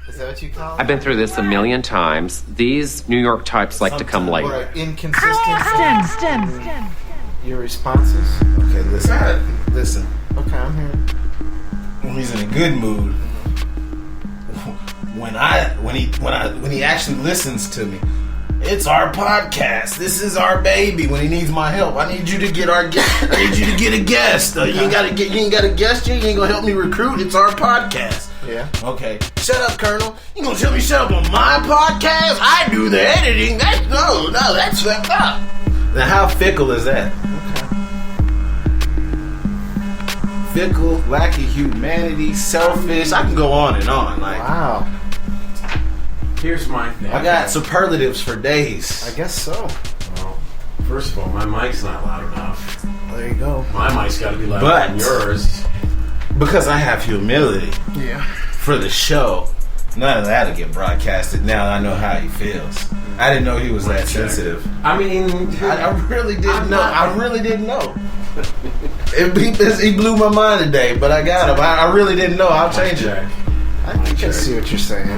Is that what you call it? I've been through this a million times. These New York types like to come late. Or inconsistent. Stem. Your responses? Okay, listen. Okay, I'm here. When he's in a good mood, when he actually listens to me, it's our podcast. This is our baby. When he needs my help, I need you to get a guest. You ain't got a guest. You ain't gonna help me recruit. It's our podcast. Yeah. Okay. Shut up, Colonel. You gonna tell me shut up on my podcast? I do the editing. That's fucked up. Now, how fickle is that? Okay. Fickle, lacking humanity, selfish. I can go on and on. Like, wow. Here's my thing. I got superlatives for days. I guess so. Well, first of all, my mic's not loud enough. There you go. My mic's got to be louder than yours. Because I have humility. Yeah. For the show. None of that'll get broadcasted. Now I know how he feels. I didn't know he was that sensitive. I mean, I really didn't know. I really didn't know. He blew my mind today, but I got him. I really didn't know. I'll change it. I can see what you're saying.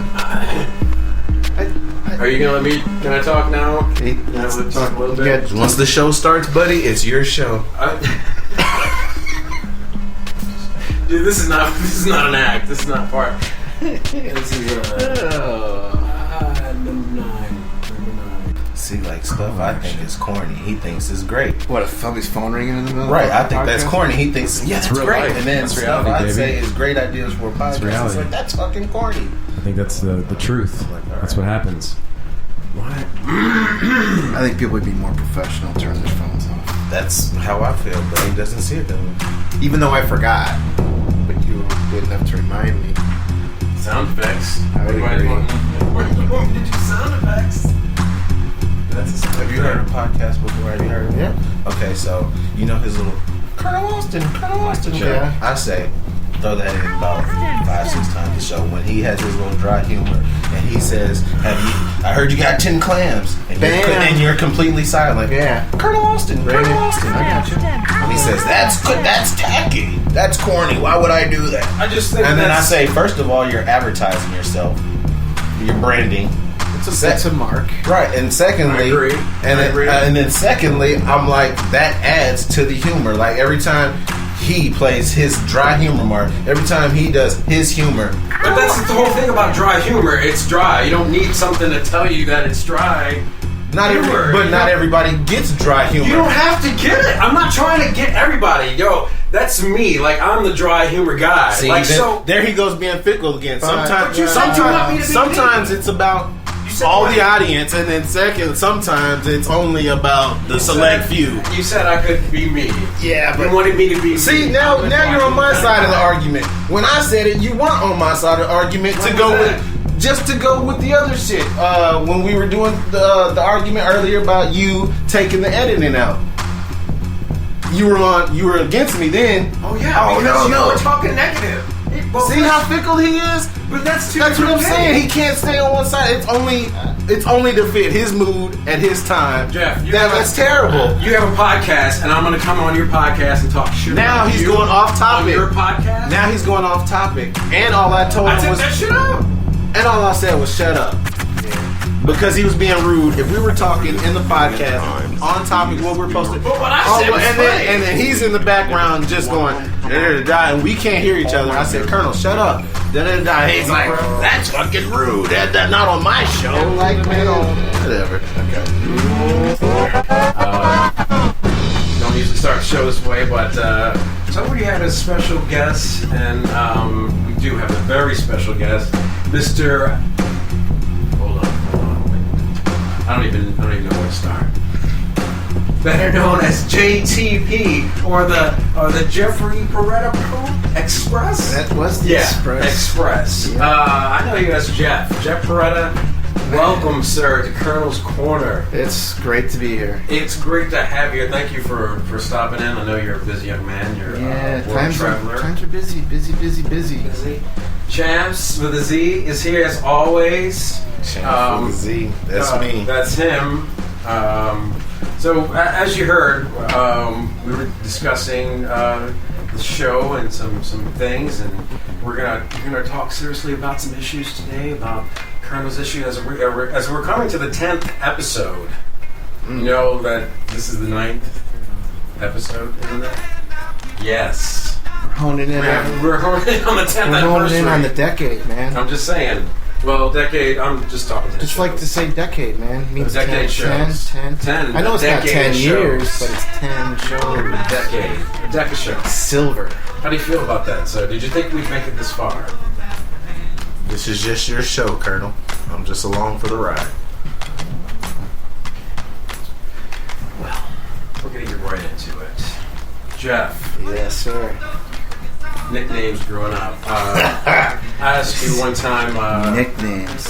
Are you gonna let me? Can I talk now? Let's talk a little bit. Once the show starts, buddy, it's your show. Dude, this is not an act. This is not part. This is number 9. See, like stuff I think is corny. He thinks is great. What, if somebody's phone ringing in the middle? Right, of I think that's corny. He thinks that's real great. life. And then That's stuff reality, I'd baby. say is great ideas for a podcast. It's like, that's fucking corny. I think that's the truth. That's what happens. What? I think people would be more professional, turn their phones off. That's how I feel, but he doesn't see it that way. Even though I forgot, but you were good enough to remind me. Sound effects. I would agree. Where are you going to do sound effects? Have you heard a podcast before? Have you heard of it? Yeah. Okay, so you know his little Colonel Austin. Yeah. I say throw that in about 5-6 times a show when he has his little dry humor and he says, I heard you got 10 clams and you're completely silent. Yeah. Colonel Austin. I got you. And he says, that's good, that's tacky, that's corny, why would I do that? I just think And then I say, first of all, you're advertising yourself. You're branding. That's a mark. Right, and secondly, I agree. And then secondly, I'm like, that adds to the humor. Like every time he plays his dry humor mark, every time he does his humor. But that's the whole thing about dry humor. It's dry. You don't need something to tell you that it's dry. Not everybody gets dry humor. You don't have to get it. I'm not trying to get everybody. Yo, that's me. Like, I'm the dry humor guy. See, like, there he goes being fickle again. But you said you want me to be sometimes it's about all the audience, and then sometimes it's only about the select few. You said I could be me. Yeah, but you wanted me to be see, me. now you're on my side of the argument. When I said it, you weren't on my side of the argument to go with the other shit. When we were doing the argument earlier about you taking the editing out. You were against me then. Oh yeah. You were talking negative. See how fickle he is? But that's what I'm saying. He can't stay on one side. It's only to fit his mood at his time. Jeff, that's terrible. You have a podcast, and I'm going to come on your podcast and talk shit. Now about he's you going off topic. On your podcast. Now he's going off topic. And all I told him was that shit up. And all I said was shut up. Because he was being rude. If we were talking in the podcast on topic, what we're supposed to, but what I said was and then he's in the background just going and we can't hear each other. I said, Colonel, shut up. He's like, that's fucking rude. That not on my show. Like, man, whatever. Okay. Don't usually start the show this way, but so we had a special guest, and we do have a very special guest, Mr. Hold on. I don't even know where to start. Better known as JTP or the Jeffrey Peretta Express. That was the Express. Yeah. I know you as Jeff Peretta. Welcome, sir, to Colonel's Corner. It's great to be here. It's great to have you. Thank you for stopping in. I know you're a busy young man. You're a world traveler. Times are busy. Champz with a Z is here as always. Champz with a Z. That's me. That's him. So as you heard, we were discussing the show and some things, and we're gonna talk seriously about some issues today, about Colonel's issue as we're coming to the 10th episode. You know that this is the 9th episode, isn't it? Yes. We're honing in. We're honing in on the 10th We're honing anniversary. in on the decade, man. I'm just saying. Well, decade. I'm just talking. Just like to say decade, man. It means decade 10, shows. 10. I know it's not 10 years, but it's 10 shows. Decade. A decade show. Silver. How do you feel about that? So, did you think we'd make it this far? This is just your show, Colonel. I'm just along for the ride. Well, we're gonna get right into it. Jeff, Yes, sir. nicknames growing up. I asked you one time Nicknames.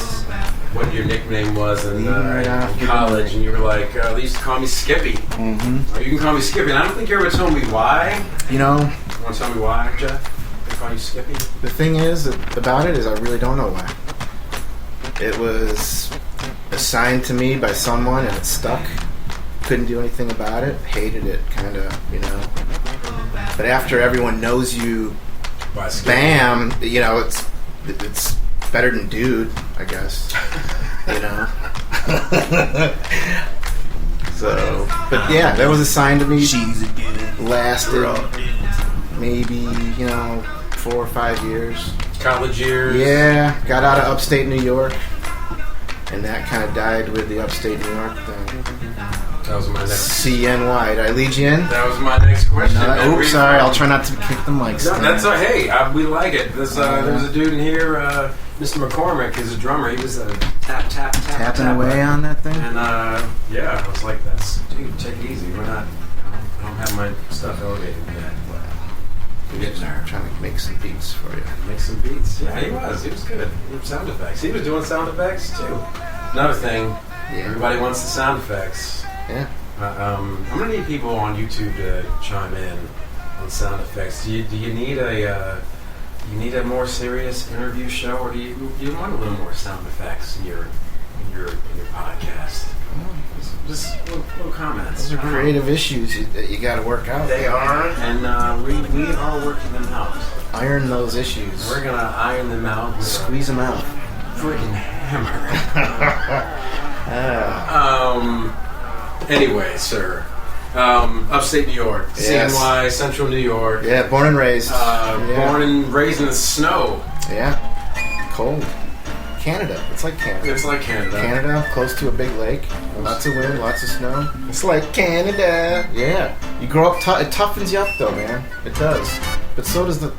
what your nickname was in Right off college, and you were like, they used to call me Skippy. Mm-hmm. Or you can call me Skippy, and I don't think you ever told me why. You know, You want to tell me why, Jeff? They call you Skippy? the thing is about it is I really don't know why. It was assigned to me by someone and it stuck. Couldn't do anything about it. Hated it, kind of, you know. But after everyone knows you, Why Skippy? bam, you know, it's better than dude, I guess. You know. So, but yeah, that was assigned to me. She's a dude. Lasted maybe, you know, 4 or 5 years. College years? Yeah, got out of upstate New York, and that kind of died with the upstate New York thing. That was my next. CNY. Did I lead you in? That was my next question. No, oops, sorry. I'll try not to kick the mics. No, down. that's hey, we like it. There's a dude in here, Mr. McCormick, is a drummer. He was tapping away on that thing. And yeah, I was like, dude, take it easy. We're not. I don't have my stuff elevated yet. We get there. Trying to make some beats for you. Make some beats. Yeah, he was. He was good. He did sound effects. He was doing sound effects too. Another thing, everybody wants the sound effects. Yeah. I'm gonna need people on YouTube to chime in on sound effects. Do you need a more serious interview show, or do you want a little more sound effects in your podcast? Just little comments. Those are creative issues that you got to work out. They are, and we are working them out. Iron those issues. We're gonna iron them out. With Squeeze them out. a freaking hammer. Anyway, sir. Upstate New York, Yes. CNY, Central New York. Yeah, born and raised. Born and raised in the snow. Yeah. Cold. Canada. It's like Canada. It's like Canada. Canada, close to a big lake. Lots of wind, lots of snow. It's like Canada. Yeah. You grow up, it toughens you up though, man. It does. But so does the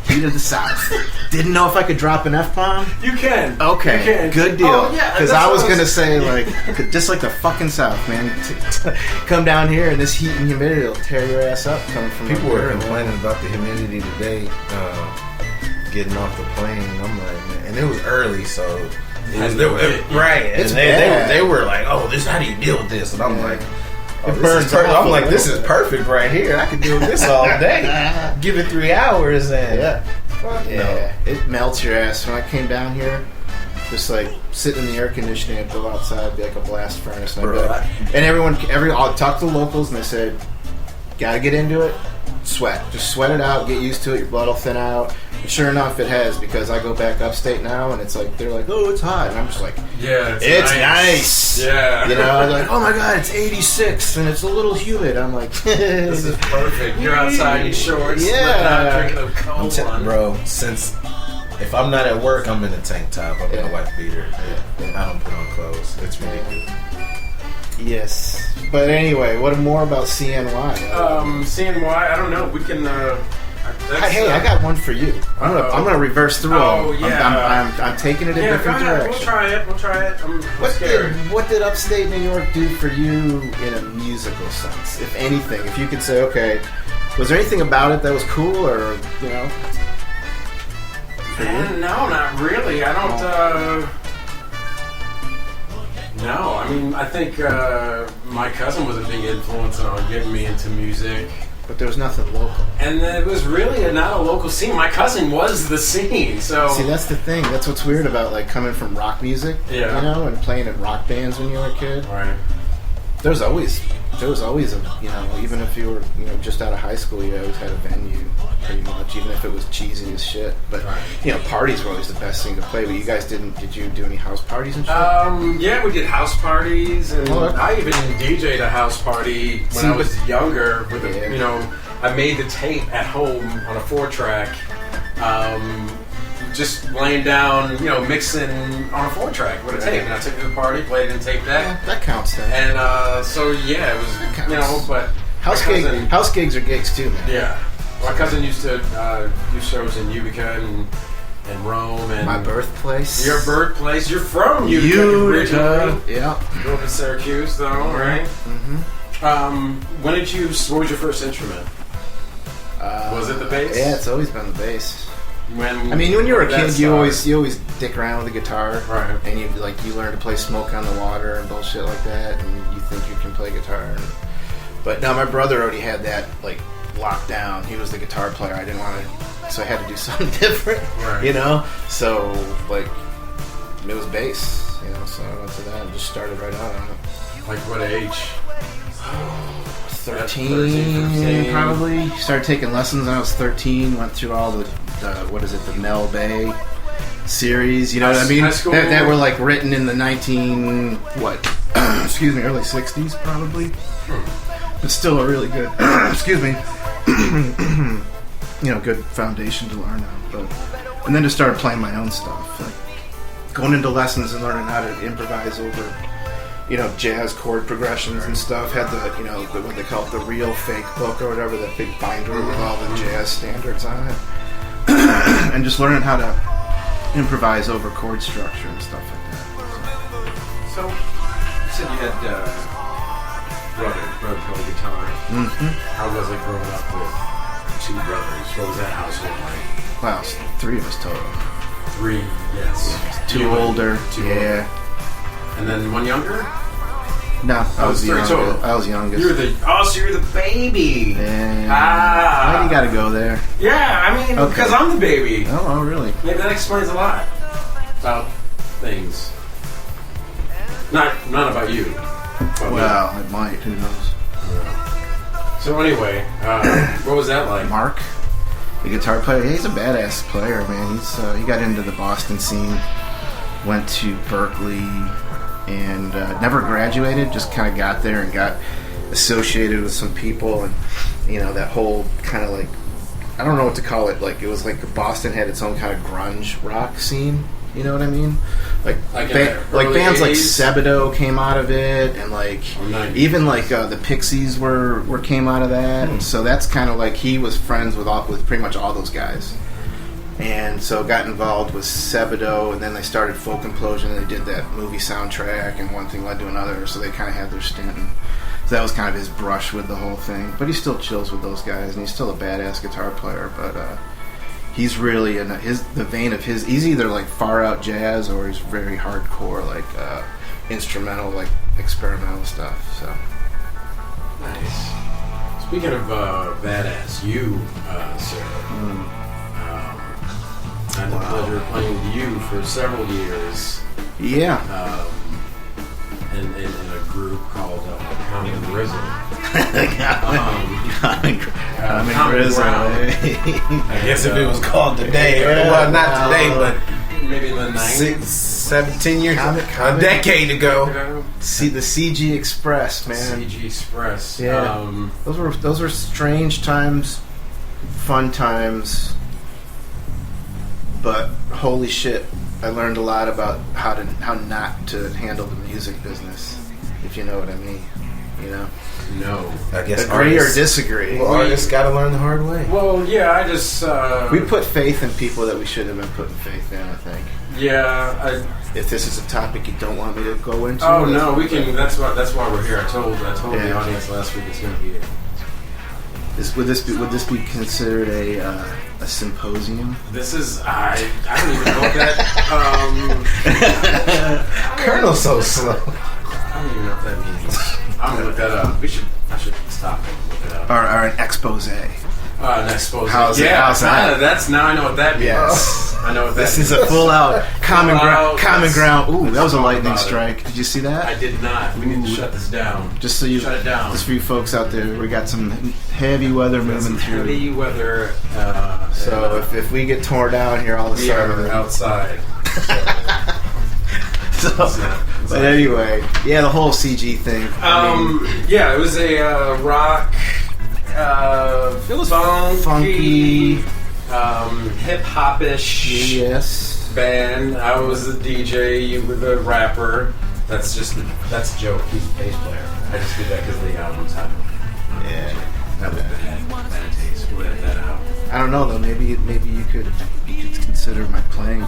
heat of the South. Didn't know if I could drop an F-bomb. You can. Okay, You can. good deal. Oh, yeah, Because that's I was what going to say, like, just like the fucking South, man. Come down here and this heat and humidity will tear your ass up coming from People up were there, man. complaining about the humidity today, getting off the plane. I'm like, man, and it was early, so it was right. And It's bad. they were like, oh, this, how do you deal with this? And I'm like, oh, It this burns is perfect. off I'm a like, this little is perfect right here. I could deal with this all day. Give it 3 hours and fuck Yeah, it melts your ass. When I came down here, just like sitting in the air conditioning, I'd go outside, be like a blast furnace. And, I'd be Bro, like, and I'll talk to the locals, and they said, gotta get into it, sweat. Just sweat it out, get used to it, your blood will thin out. And sure enough, it has, because I go back upstate now, and it's like, they're like, oh, it's hot. And I'm just like, Yeah, it's nice. Yeah. You know, they're like, oh my god, it's 86, and it's a little humid. I'm like, This is perfect. You're outside in shorts, Yeah. drinking a cold one. bro, since if I'm not at work, I'm in a tank top. I'm in Yeah. a white beater. I don't put on clothes. It's ridiculous. yes. But anyway, what more about CNY? CNY, I don't know. We can. Hey, I got one for you. I'm gonna reverse the role. Oh, yeah. I'm taking it a Yeah, go different ahead. direction. We'll try it. I'm scared. What did upstate New York do for you in a musical sense, if anything? If you could say, okay, was there anything about it that was cool, or you know? Man, no, not really. I don't. No, I mean, I think my cousin was a big influence on getting me into music. But there was nothing local. And it was really not a local scene. My cousin was the scene, so... See, that's the thing. That's what's weird about like coming from rock music, Yeah. you know, and playing in rock bands when you were a kid. Right. There's always there was always even if you were, just out of high school, you always had a venue, pretty much, even if it was cheesy as shit. But, parties were always the best thing to play. But you guys did you do any house parties and shit? Yeah, we did house parties, and I even DJ'd a house party when I was younger. With I made the tape at home on a 4-track. Just laying down, mixing on a 4-track with a tape, and I took it to the party, played it in tape deck. Yeah, that counts then. And it was, but house gigs are gigs too, man. Yeah, my cousin used to do shows in Utica and Rome and my birthplace. Your birthplace. You're from Utica originally. Yeah. Grew up in Syracuse, though, right? Mm-hmm. What was your first instrument? Was it the bass? Yeah, it's always been the bass. When you were a kid, you always dick around with the guitar, right? And you learn to play "Smoke on the Water" and bullshit like that, and you think you can play guitar. But no, my brother already had that locked down. He was the guitar player. I didn't want to, so I had to do something different, right. So it was bass, So I went to that and just started right out on it. Like what age? 13, probably. Started taking lessons when I was 13. Went through all the Mel Bay series. You know what I mean? That were written in the early 60s probably. But still a really good, good foundation to learn on. And then just started playing my own stuff, going into lessons and learning how to improvise over. Jazz chord progressions and stuff. Had the what they call it, the real fake book or whatever, that big binder with all the jazz standards on it. And just learning how to improvise over chord structure and stuff like that. So you said you had brother playing guitar. Mm-hmm. How was it growing up with 2 brothers? What was that household like? Well, 3 of us total. 3, yes. 2 older. 2 older. And then 1 younger? No, I was the youngest. Total. I was youngest. So you're the baby. Yeah. Why do you gotta go there? Yeah, because I'm the baby. Oh, really? Maybe that explains a lot about things. Not about you. Well, it might. Who knows? Yeah. So anyway, what was that like? Mark, the guitar player. He's a badass player, man. He got into the Boston scene. Went to Berkeley and never graduated, just kind of got there and got associated with some people, and that whole kind of I don't know what to call it, it was Boston had its own kind of grunge rock scene, you know what I mean? Bands like Sebadoh came out of it, and even the Pixies were came out of that, and so that's kind of he was friends with pretty much all those guys. And so got involved with Sebadoh, and then they started Folk Implosion, and they did that movie soundtrack, and one thing led to another, so they kind of had their stint. And so that was kind of his brush with the whole thing. But he still chills with those guys, and he's still a badass guitar player. But he's really in the vein of his. He's either far out jazz, or he's very hardcore, instrumental, experimental stuff. So nice. Speaking of badass, you, Sarah. I had the pleasure of playing with you for several years. Yeah. In a group called Common Grizzle. Common Grizzle. I guess if it was called today, well, not today, but maybe in the 90s. 17 years, a decade ago. See the CG Express, man. CG Express. Yeah. Those were strange times, fun times. But holy shit, I learned a lot about how not to handle the music business, if you know what I mean. No. I guess agree or disagree. Well, artists got to learn the hard way. Well, yeah, I just we put faith in people that we should have been putting faith in, I think. Yeah. If this is a topic you don't want me to go into. Oh no, we can. That's why we're here. I told the audience last week it's going to be. Would this be considered a symposium? This is I don't even know what that. Colonel's so slow. I don't even know what that means. I'm gonna look that up. I should stop and look it up. Or an expose. An expose. How's that? That's now I know what that means. Yes. I know what that This is a full out common ground. Common Let's- ground. Ooh, that was a talk lightning about it. strike. Did you see that? I did not. We need to shut this down. Just so you, Shut it down. just for you folks out there, we got some heavy weather moving Some through. heavy weather. So if we get torn down here all of a we are sudden, outside. but anyway, yeah, the whole CG thing. Yeah, it was a rock. It was funky, funky. hip hopish Yes. band. I was the DJ. You were the rapper. That's a joke. He's a bass player. I just did that because the album's title. Yeah. That was bad taste. We'll edit that out. I don't know though. Maybe you could consider my playing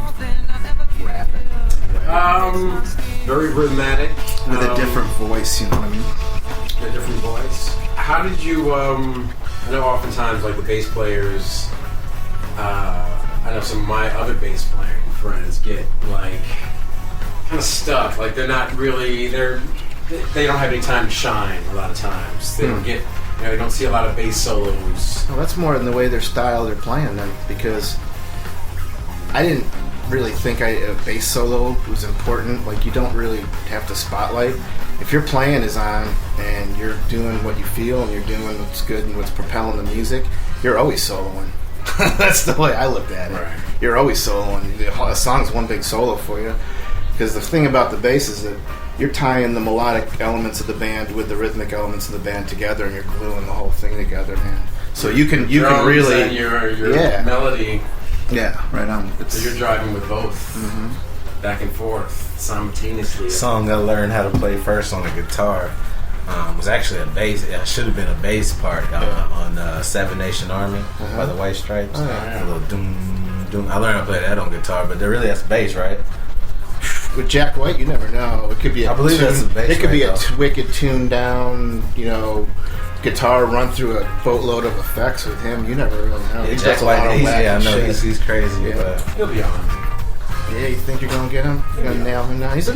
rapping Very rhythmic. with a different voice. You know what I mean? A different voice. How did you? I know oftentimes like the bass players. I know some of my other bass playing friends get like kind of stuck. Like they're not really. They don't have any time to shine. A lot of times they don't get. They don't see a lot of bass solos. Well, that's more in the way their style they're playing then, because I didn't really think a bass solo was important. Like, you don't really have to spotlight. If your playing is on and you're doing what you feel and you're doing what's good and what's propelling the music, you're always soloing. That's the way I looked at it. Right. You're always soloing. A song's one big solo for you. Because the thing about the bass is that you're tying the melodic elements of the band with the rhythmic elements of the band together, and you're gluing the whole thing together, man. So you can Drums really and your Yeah. melody. yeah, right on. So you're driving with both, back and forth simultaneously. Song I learned how to play first on the guitar was actually a bass. It should have been a bass part on Seven Nation Army by the White Stripes. yeah. A little doom doom. I learned how to play that on guitar, but there really that's bass, right? With Jack White, you never know. It could be. I believe that's the bass It could be a right, though. wicked tuned down, guitar run through a boatload of effects with him. You never really know. He does a lot of wacky shit. he's crazy, Yeah. but He'll be on. Yeah, you think you're gonna get him? You're gonna nail him now. He's a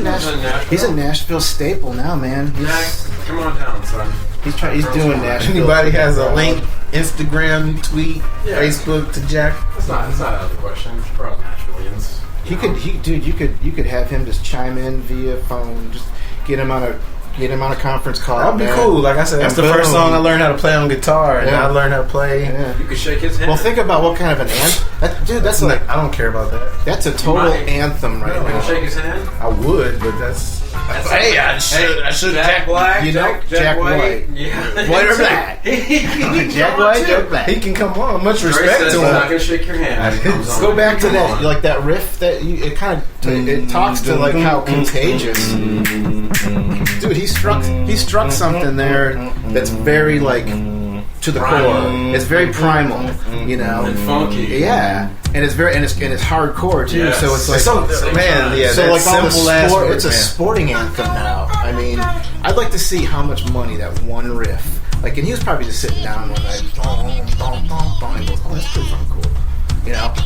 Nashville staple now, man. Jack, come on down, son. He's doing Nashville. anybody has a link, Instagram, tweet, Yeah. Facebook to Jack. It's not out of the question. We're all Nashvillians. You could have him just chime in via phone. Just get him on a conference call. That'd be man. cool. Like I said, that's And the first boom. song I learned how to play on guitar, and Yeah. I learned how to play. Yeah. You could shake his hand. Well, think about what kind of an anthem. That's like I don't care about that. that's a total might. anthem right You can now. shake his hand. I would, but that's. Hey, I should. Jack Black. You know, Jack White. Yeah. White or black? Jack White, Jack Black. He can come on. Much Dre respect says to he's not him. gonna shake your hand. Let's go back to that, like that riff that it kind of it talks to like how contagious. Dude, he struck something there that's very like to the core. It's very primal, And funky. Yeah, and it's hardcore too. Yes. So it's like So, man, yeah, so that's like all the simple ass sport, work, it's a man. sporting anthem now. I mean, I'd like to see how much money that one riff. Like, and he was probably just sitting down one night, and goes, "Oh, that's pretty fucking cool."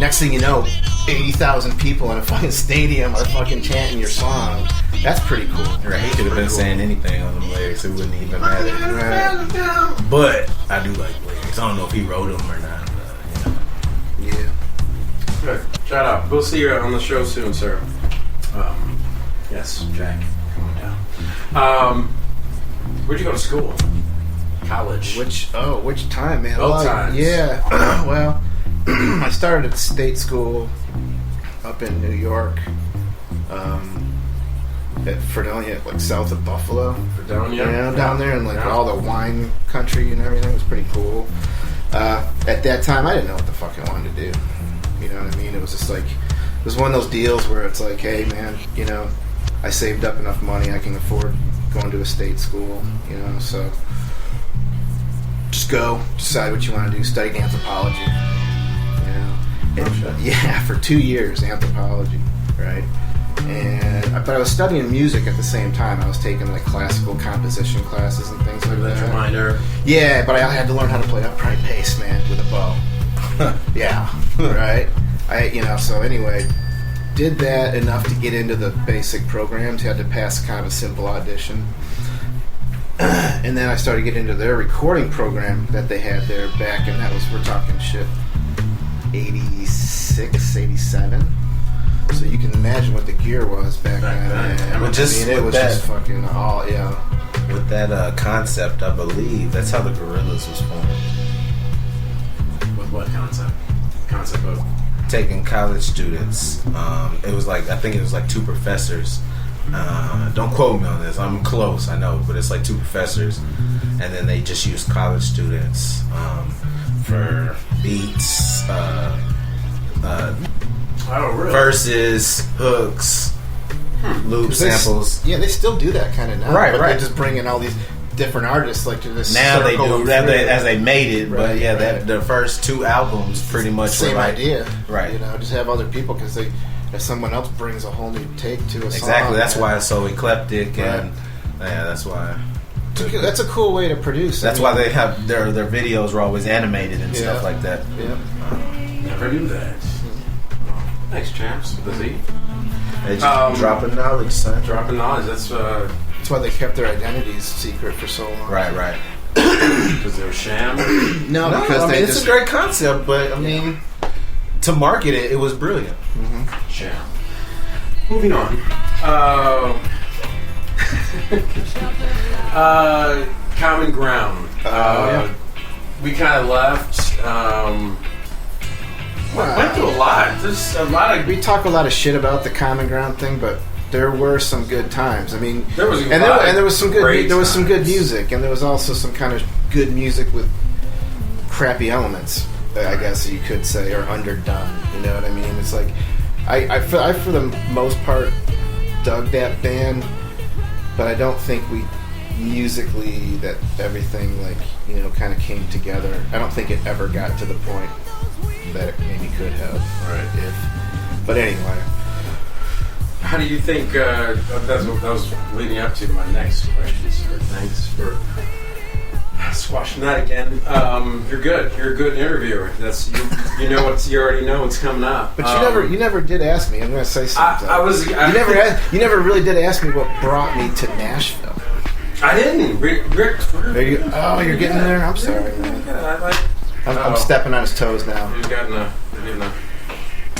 Next thing you know, 80,000 people in a fucking stadium are fucking chanting your song. That's pretty cool. Right, he could have been saying anything on the lyrics. It wouldn't even matter. Right. But I do like lyrics. I don't know if he wrote them or not. But, Yeah. Good. Shout out. We'll see you on the show soon, sir. Yes, Jack. Come on down. Where'd you go to school? College. Which time, man? Both times. Yeah. Well, I started at state school up in New York, at Fredonia, like south of Buffalo. Fredonia? Down there, and like Yeah. all the wine country and everything was pretty cool. At that time, I didn't know what the fuck I wanted to do. You know what I mean? It was just like, it was one of those deals where it's like, hey, man, I saved up enough money, I can afford going to a state school, so just go, decide what you want to do, study anthropology, yeah, for 2 years, anthropology, right? But I was studying music at the same time. I was taking like classical composition classes and things like Major, that. minor. Yeah, but I had to learn how to play upright bass, man, with a bow. Yeah, right. So anyway, did that enough to get into the basic programs. Had to pass kind of a simple audition, and then I started getting into their recording program that they had there back, and that was, we're talking shit, 86, 87. So you can imagine what the gear was back then. I mean, just it with was that- just fucking all, yeah. With that concept, I believe that's how the Gorillas was formed. With what concept? Concept of Taking college students. It was like, I think it was like two professors. Don't quote me on this. I'm close, I know, but it's like two professors, and then they just used college students for beats, really? verses, hooks, loop samples. Yeah, they still do that kind of now. Right, but right. They just bring in all these different artists like to this. Now they circle do of that three. as they made it, but Right, yeah, right. that the first two albums pretty much Same were like, idea, right? You know, just have other people because if someone else brings a whole new take to a song. Exactly. That's man. why it's so eclectic, Right. and yeah, that's why. That's a cool way to produce. That's why they have their videos were always animated and stuff like that. Yeah. Never knew that. Thanks, Champz. The Z. They just dropping knowledge, son. Dropping knowledge. That's That's why they kept their identities secret for so long. Right. because they're sham. No, No, because I mean, they it's just a great concept, but I mean, to market it, it was brilliant. Sham. Moving on. Common ground. yeah. We kind of left. Went through a lot. There's a lot of. we talk a lot of shit about the common ground thing, but there were some good times. I mean, There was a and lot there was some of good great there was some good times. music, and there was also some kind of good music with crappy elements, I guess you could say, or underdone. You know what I mean? It's like I for the most part dug that band, but I don't think we musically that everything kind of came together. I don't think it ever got to the point that it maybe could have. Right. But anyway. How do you think? That was leading up to my next question, sir. Thanks for squashing that again. You're good. You're a good interviewer. That's you know what's you already know what's coming up. But you never did ask me. I'm going to say something. You never really did ask me what brought me to Nashville. I didn't. Rick, You're getting there. I'm sorry, man. I'm stepping on his toes now. You're getting a.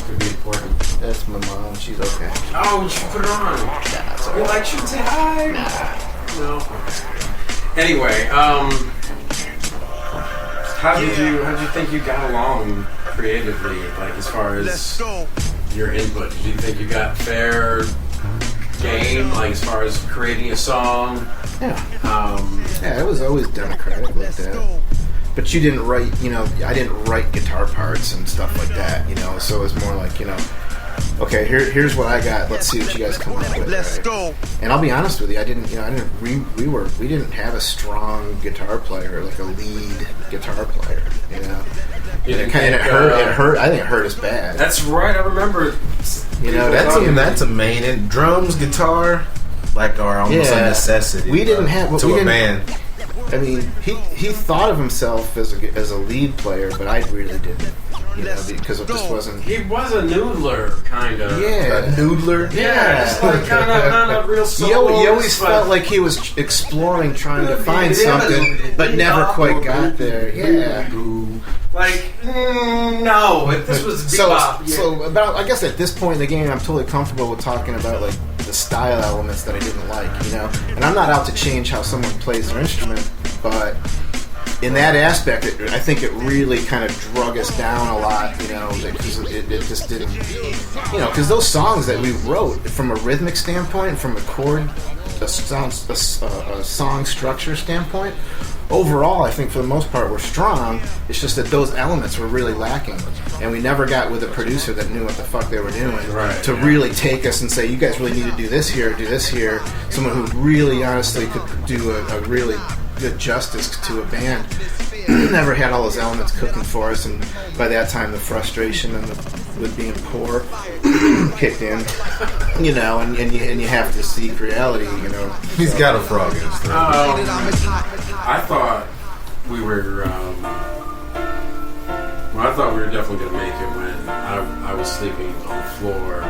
Could be important. That's my mom. She's okay. Oh, you should put it on. That's all You right. like should say hi? No. Anyway, how did you think you got along creatively? Like as far as your input, did you think you got fair game? Like as far as creating a song? Yeah, it was always democratic like that. But you didn't write, I didn't write guitar parts and stuff like that, so it was more like, okay, here's what I got. Let's see what you guys come up with. Let's right? go. And I'll be honest with you, we didn't have a strong guitar player, like a lead guitar player, You And didn't it hurt. I think it hurt us bad. That's right. I remember. That's a main. And drums, guitar, are almost a necessity. We didn't have to a band. I mean, he thought of himself as a lead player, but I really didn't. Because it just wasn't. He was a noodler, kind of. Yeah, A noodler. Yeah, it's like kind of not a real He solo. always felt like he was exploring, trying to find something, but never quite got there. Yeah. Like, no, this was bebop. So about, I guess at this point in the game, I'm totally comfortable with talking about the style elements that I didn't like, And I'm not out to change how someone plays their instrument, but in that aspect, I think it really kind of drug us down a lot, because it just didn't, because those songs that we wrote from a rhythmic standpoint, from a song structure standpoint, overall, I think for the most part we're strong. It's just that those elements were really lacking, and we never got with a producer that knew what the fuck they were doing to really take us and say, you guys really need to do this here. Someone who really honestly could do a really good justice to a band. Never had all those elements cooking for us, and by that time the frustration and with being poor kicked in, and you have to seek reality, He's got a frog in his throat. I thought we were. I thought we were definitely going to make it when I was sleeping on the floor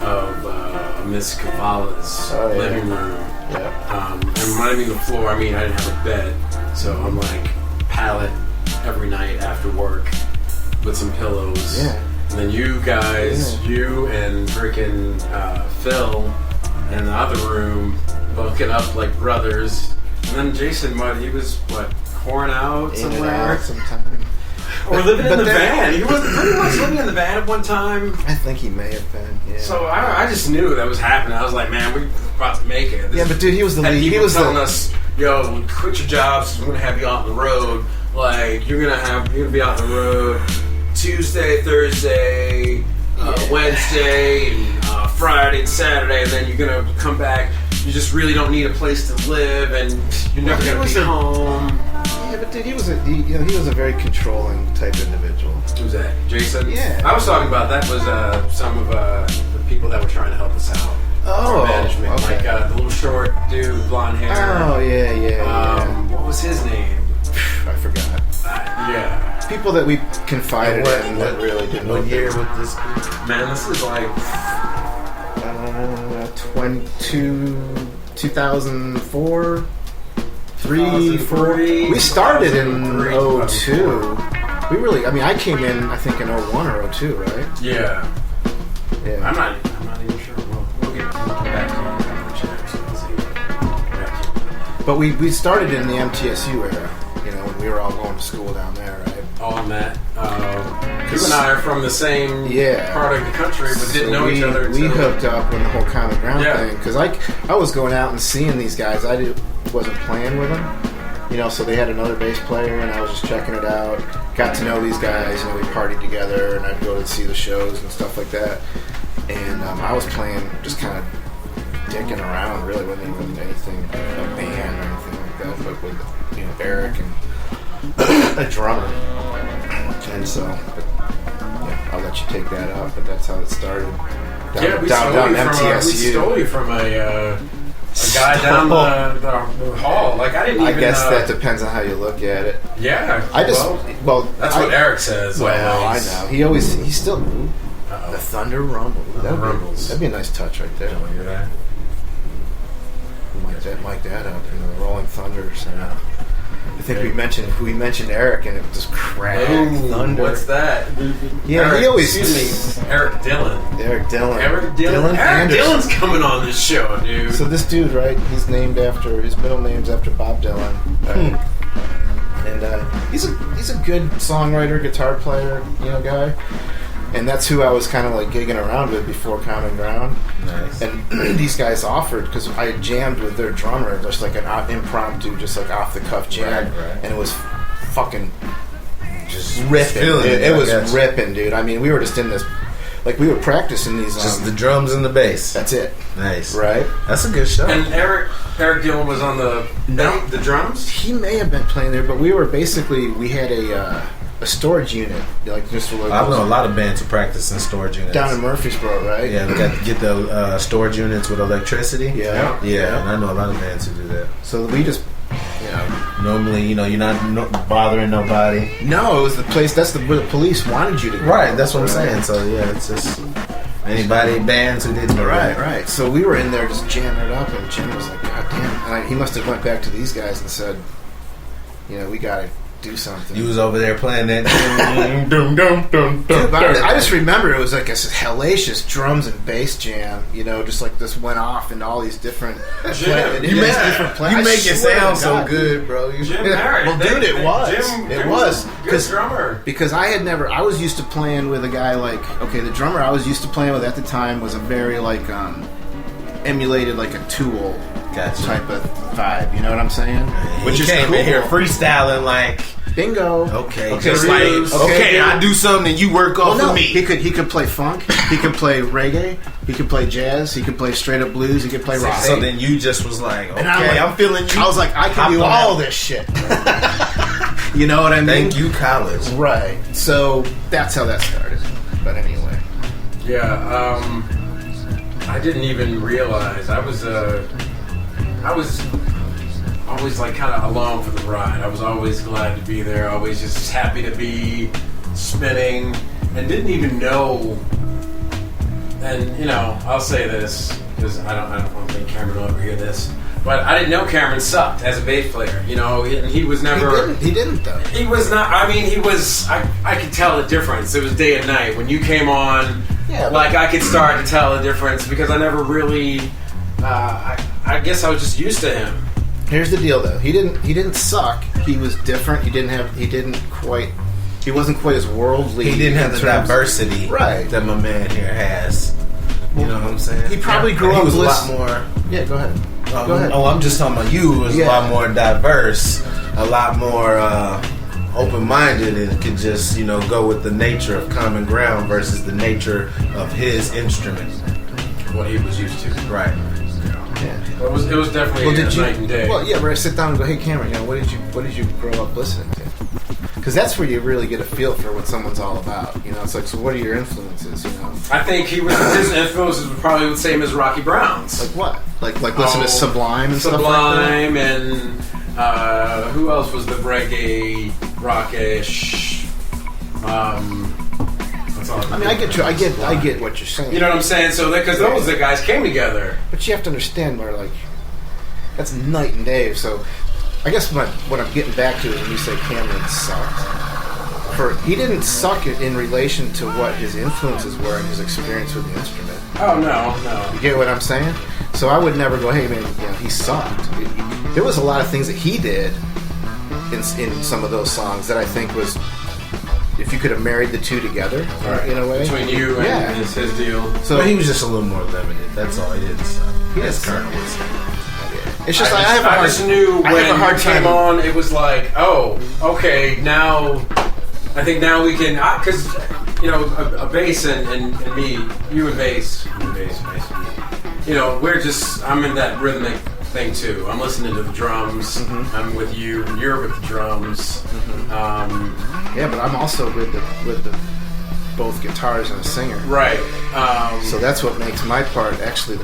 of Miss Cavala's living room. Yeah. And when I mean the floor, I didn't have a bed, so I'm like pallet every night after work, with some pillows. Yeah. And then you guys, you and freaking Phil in the other room, bunking up like brothers. And then Jason, he was whoring out In and somewhere? out sometime. Or living in the then- van. He was pretty much living in the van at one time. I think he may have been. Yeah. So I just knew that was happening. I was like, man, we're about to make it. Yeah, but dude, he was the And lead. He people was telling the. us, yo, quit your jobs. We're gonna have you out on the road. Like you're gonna be out on the road Tuesday, Thursday, Wednesday, and Friday and Saturday, and then you're gonna come back. You just really don't need a place to live, and you're never gonna be home. Yeah, but dude, he was a very controlling type individual. Who's that? Jason? Yeah. I was talking about that was some of the people that were trying to help us out. Oh, Our management, okay. like the little short dude, blonde hair. Oh yeah. What was his name? I forgot. Yeah. People that we confided in that What really didn't. What year with this group? Man, this is like 2004, 3, 4. 2003, We started in 2003, 02. We really, I mean, I came in, I think, in 01 or 02, right? yeah. Yeah. I'm not even sure. We'll get back to Champz. But we started in the MTSU era, when we were all going to school down there, right? All met. You and I are from the same part of the country, but didn't know each other. We until- hooked up when the whole Common Ground Yeah. thing, because I was going out and seeing these guys. Wasn't playing with them, so they had another bass player, and I was just checking it out. Got to know these guys, we partied together, and I'd go to see the shows and stuff like that. And I was playing, just kind of dicking around, really wasn't even anything, a band or anything like that, but with Eric and a drummer. And so, I'll let you take that out, but that's how it started. We stole you from a guy down the hall. Like I didn't even. I guess that depends on how you look at it. Yeah. That's what Eric says. Well, always. I know. He's still the Thunder Rumble. That'd be a nice touch right there. Don't hear that. Mic that up, the Rolling Thunders. I think we mentioned Eric, and it was just crack thunder. What's that? Yeah, Eric, he always. Excuse me, Eric Dillon. Eric Dillon. Eric Anderson. Dillon's coming on this show, dude. So this dude, right? He's named after his middle name's after Bob Dylan, and he's a good songwriter, guitar player, guy. And that's who I was kind of like gigging around with before Common Ground. Nice. And these guys offered, because I had jammed with their drummer, just like an impromptu, just like off the cuff jam, Right. and it was fucking Just ripping. feeling It was I guess. ripping, dude. I mean, we were just in this, like we were practicing these. Just the drums and the bass. That's it, Nice. right? That's a good show. And Eric Dillon was on the drums. He may have been playing there, but we had a storage unit, like just like I know a lot of bands who practice in storage units. down in Murfreesboro, right? Yeah, they got to get the storage units with electricity. Yeah. And I know a lot of bands who do that. So we just, Normally, you're not bothering nobody. no, it was the place. That's where the police wanted you to go. Right, that's what I'm saying. So, yeah, it's just bands who didn't know that. Right. So we were in there just jamming it up, and Jim was like, God damn. And he must have went back to these guys and said, we got to do something. You was over there playing that. Dude, I just remember it was like a hellacious drums and bass jam, just like this went off into all these different different places. You make it sound so good, bro. Jim Merritt. Well, dude, it was. It was. Good drummer. Because I was used to playing with a guy like, the drummer I was used to playing with at the time was a very like emulated like a Tool type of vibe. You know what I'm saying? Which is came in here freestyling like. Bingo. Okay. Just like, okay, I do something and you work off of me. He could play funk. He could play reggae. He could play jazz. He could play straight up blues. He could play rock. So then you just was like, okay, And I'm feeling you. I was like, I can do all this shit. You know what I mean? Thank you, college. Right. So that's how that started. But anyway. Yeah. I didn't even realize I was always like kind of along for the ride. I was always glad to be there, always just happy to be spinning, and didn't even know. And I'll say this because I don't think Cameron will ever hear this. But I didn't know Cameron sucked as a bass player. You know, he was never. He didn't though. He was not. I mean, he was. I could tell the difference. It was day and night when you came on. Yeah, like I could start to tell the difference because I never really. I guess I was just used to him. Here's the deal, though. He didn't suck. He was different. He wasn't quite as worldly. He didn't have the diversity right. that my man here has. You know what I'm saying? He probably grew up. He was a lot more. Yeah, go ahead. Go ahead. Oh, I'm just talking about you. Was a lot more diverse, a lot more open-minded, and could just go with the nature of common ground versus the nature of his instrument. What he was used to. Right. Yeah. It was definitely night and day. Well, yeah, where I sit down and go, hey, Cameron, what did you grow up listening to? Because that's where you really get a feel for what someone's all about. It's like, so what are your influences? I think his influences were probably the same as Rocky Brown's. Like what? Like listen to Sublime and stuff like that? Sublime and who else was the reggae, rockish? I mean, I get what you're saying. You know what I'm saying? So because those the guys came together. But you have to understand where that's night and day. So I guess what I'm getting back to is when you say Cameron sucked. He didn't suck in relation to what his influences were and his experience with the instrument. Oh no. You get what I'm saying? So I would never go, hey man, he sucked. There was a lot of things that he did in some of those songs that I think was, if you could have married the two together, in a way. Between you and his deal. So he was just a little more limited. That's all. He didn't suck. That's Colonel Wilson. It's just I just knew when you came on, it was like, oh, okay, now I think now we can, because a bass and me, you and bass, we're just, I'm in that rhythmic thing too. I'm listening to the drums. Mm-hmm. I'm with you. You're with the drums. Mm-hmm. Yeah, but I'm also with the both guitars and a singer. Right. So that's what makes my part actually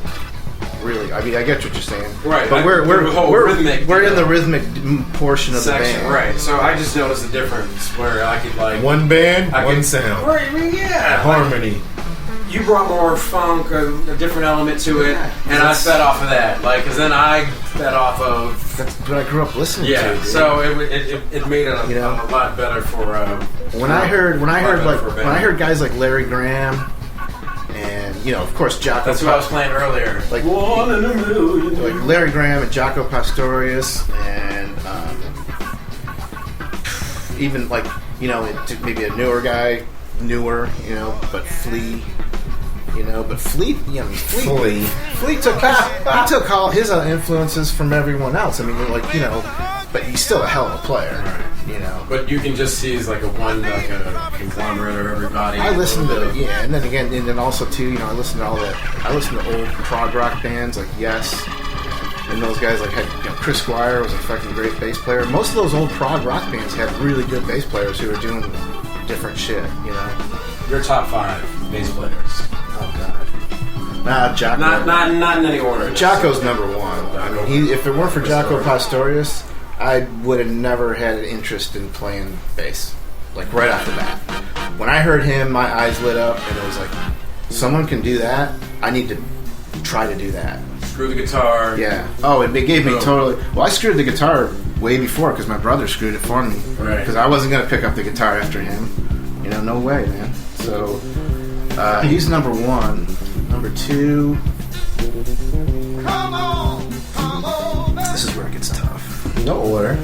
really. I mean, I get what you're saying. Right. But we're rhythmic. We're in the rhythmic portion of section, the band. Right. So I just noticed the difference where I could one band, one sound. Right. Yeah. Harmony. You brought more funk, a different element to it, and I fed off of that. Because then I fed off of. That's what I grew up listening to. Yeah, so it made it a lot better for. When I heard guys like Larry Graham, and of course Jaco. That's who I was playing earlier. Like 1 in a million. Like Larry Graham and Jaco Pastorius, and even maybe a newer guy, but Flea. Flea took all his influences from everyone else. I mean, but he's still a hell of a player, But you can just see he's like a conglomerate of everybody. I listen to and then again, and then also too, I listen to all that. I listen to old prog rock bands like Yes, and those guys like had Chris Squire was a fucking great bass player. Most of those old prog rock bands had really good bass players who were doing different shit, Your top 5 bass players. Oh God. Nah, Jaco. Not in any order. Jaco's number 1. I mean, if it weren't for Jaco Pastorius, I would have never had an interest in playing bass. Like right off the bat. When I heard him, my eyes lit up, and it was like, someone can do that. I need to try to do that. Screw the guitar. Yeah. Oh, it gave me totally. Well, I screwed the guitar way before because my brother screwed it for me. Right. Because I wasn't gonna pick up the guitar after him. No way, man. So. He's number 1. Number 2. Come on. This is where it gets tough. No order.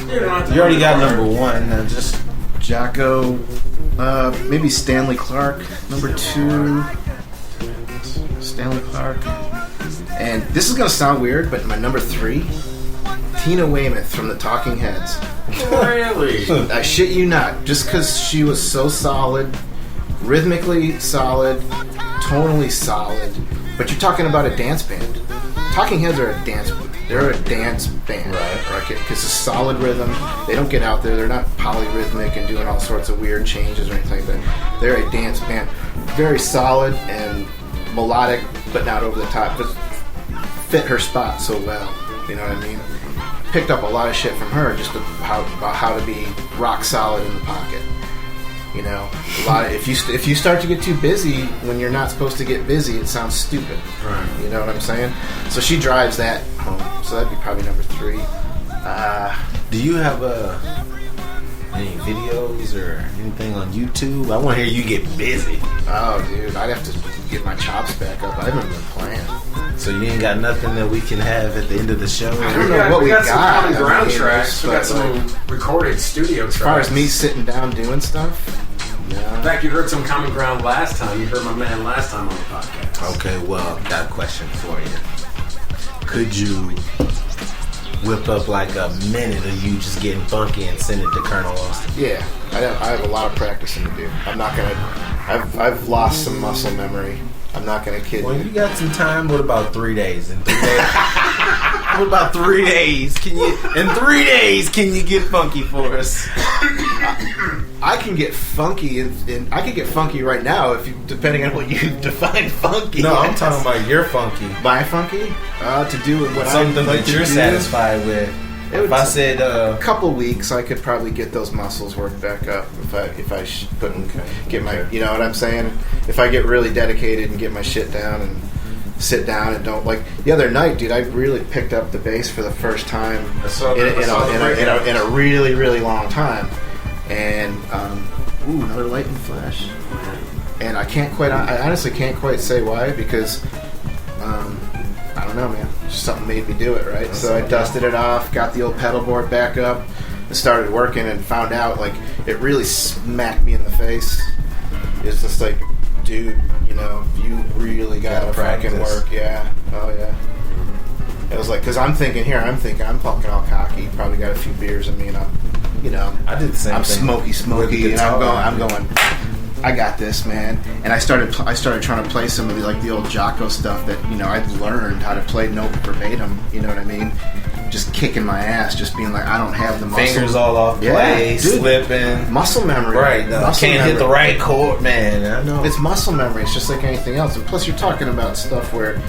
You already got number 1. Now just Jaco. Maybe Stanley Clark. Number 2. Stanley Clark. And this is gonna sound weird, but my number 3. Tina Weymouth from the Talking Heads. Really? I shit you not. Just because she was so solid. Rhythmically solid, tonally solid, but you're talking about a dance band. Talking Heads are they're a dance band, right? Because it's solid rhythm. They don't get out there. They're not polyrhythmic and doing all sorts of weird changes or anything like that. They're a dance band, very solid and melodic, but not over the top. Just fit her spot so well. You know what I mean? Picked up a lot of shit from her just about how to be rock solid in the pocket. A lot of, if you start to get too busy when you're not supposed to get busy, it sounds stupid. Right. You know what I'm saying? So she drives that home So that'd be probably number 3. Do you have any videos or anything on YouTube? I want to hear you get busy. Oh, dude, I'd have to get my chops back up. I haven't been playing. So you ain't got nothing that we can have at the end of the show? I don't know what we got. some common ground tracks. We got but, some recorded studio tracks. as far as me sitting down doing stuff, In fact, you heard some common ground last time. You heard my man last time on the podcast. Okay, well, got a question for you. Could you whip up like a minute of you just getting funky and send it to Colonel Austin? yeah, I have a lot of practicing to do. I'm not gonna. I've lost some muscle memory. I'm not gonna kid Well, you. you got some time. What about 3 days? In 3 days? What about 3 days? In 3 days, can you get funky for us? I can get funky, and I can get funky right now if you, depending on what you define funky. No, I'm talking about your funky. my funky to do with what Something I like that to you're do. satisfied with. It would If I said, a couple weeks, I could probably get those muscles worked back up if I put and get my, you know what I'm saying? If I get really dedicated and get my shit down and sit down and don't, like the other night, dude, I really picked up the bass for the first time in a really, really long time. And another lightning flash. And I honestly can't quite say why, because I don't know, man. Just something made me do it, right? So I dusted it off, got the old pedal board back up, and started working, and found out, like, it really smacked me in the face. It's just like, dude, you know, you really gotta fucking practice. work. Yeah. Oh, yeah. It was like, because I'm fucking fucking all cocky. Probably got a few beers in me, and I did the same I'm thing. smoky, With the and guitar. I'm going. I got this, man. And I started trying to play some of the old Jocko stuff that I'd learned how to play note verbatim. You know what I mean? Just kicking my ass, just being like, I don't have the muscle. Fingers all off Yeah, play, dude. slipping. Muscle memory, Right, no, Muscle can't hit the memory. right chord, man. I know. It's muscle memory. It's just like anything else. And plus, you're talking about stuff where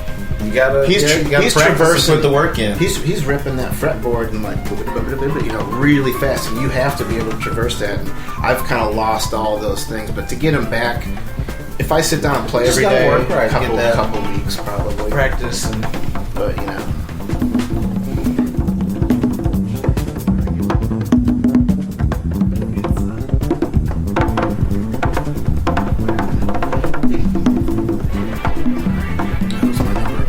You gotta, he's practice and traversing, put the work in. He's ripping that fretboard and like really fast, and you have to be able to traverse that. And I've kind of lost all those things, but to get him back, if I sit down and play Just every gotta day, work right, get that couple weeks probably. practice and But that was my number.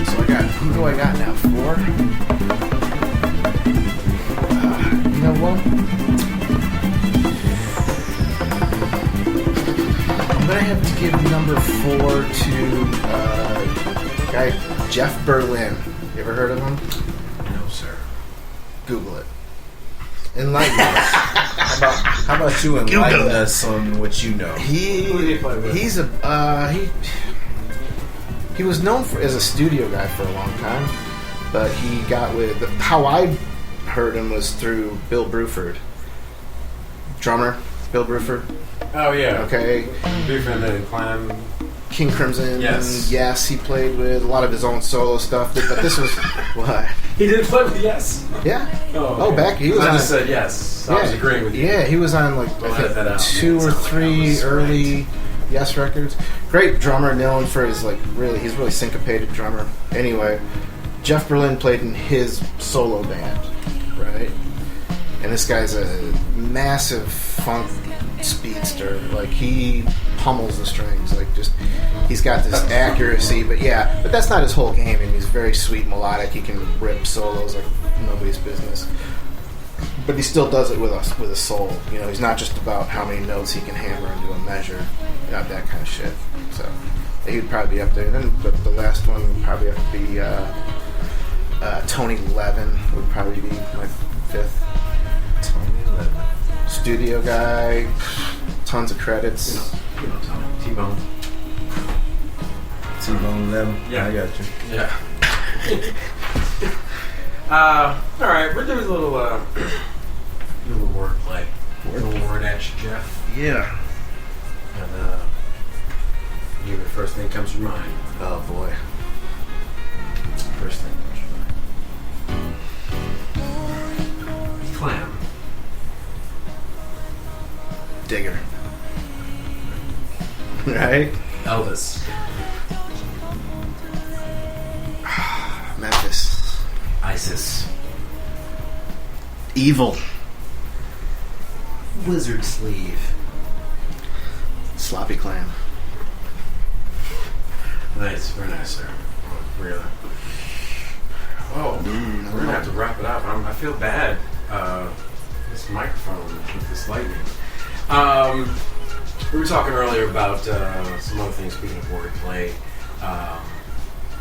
So who do I got now? 4. You know what? I'm gonna have to give number 4 to guy Jeff Berlin. You ever heard of him? No, sir. Google it. enlighten us. How about you enlighten us on what you know? He was known as a studio guy for a long time, but he got with, how I heard him was through Bill Bruford, drummer Bill Bruford. Oh yeah. Okay. Different than Clan. King Crimson. Yes. He played with a lot of his own solo stuff, but this was what? He did play with Yes. Yeah. Oh, okay. Back he was I on. just said yes. I was agreeing with you. Yeah, he was on like I'll I edit that out. think 2 or It sounded like I 3 was early right. Yes records. Great drummer, known for his he's really syncopated drummer. Anyway, Jeff Berlin played in his solo band, right? And this guy's a massive funk speedster. Like he pummels the strings. Like he's got this accuracy, but that's not his whole game. And he's very sweet, melodic. He can rip solos like nobody's business. But he still does it with a soul. You know, he's not just about how many notes he can hammer into a measure. Not that kind of shit. So he'd probably be up there. And then the last one would probably have to be Tony Levin. Would probably be my 5th. Tony Levin. Studio guy, tons of credits. You know Tony. T-Bone. T-Bone Levin. Yeah. I got you. Yeah. All right, we're doing a little wordplay. Little word at you, Jeff. Yeah. And you, the first thing comes to mind. Oh boy. First thing comes to mind. Clam. Digger. Right? Elvis. Memphis. I ISIS. Evil. Wizard sleeve. Sloppy clam. Nice, very nice, sir. Oh, really. Oh, we're gonna have to wrap it up. I feel bad. This microphone with this lightning. We were talking earlier about some other things. Speaking of wordplay,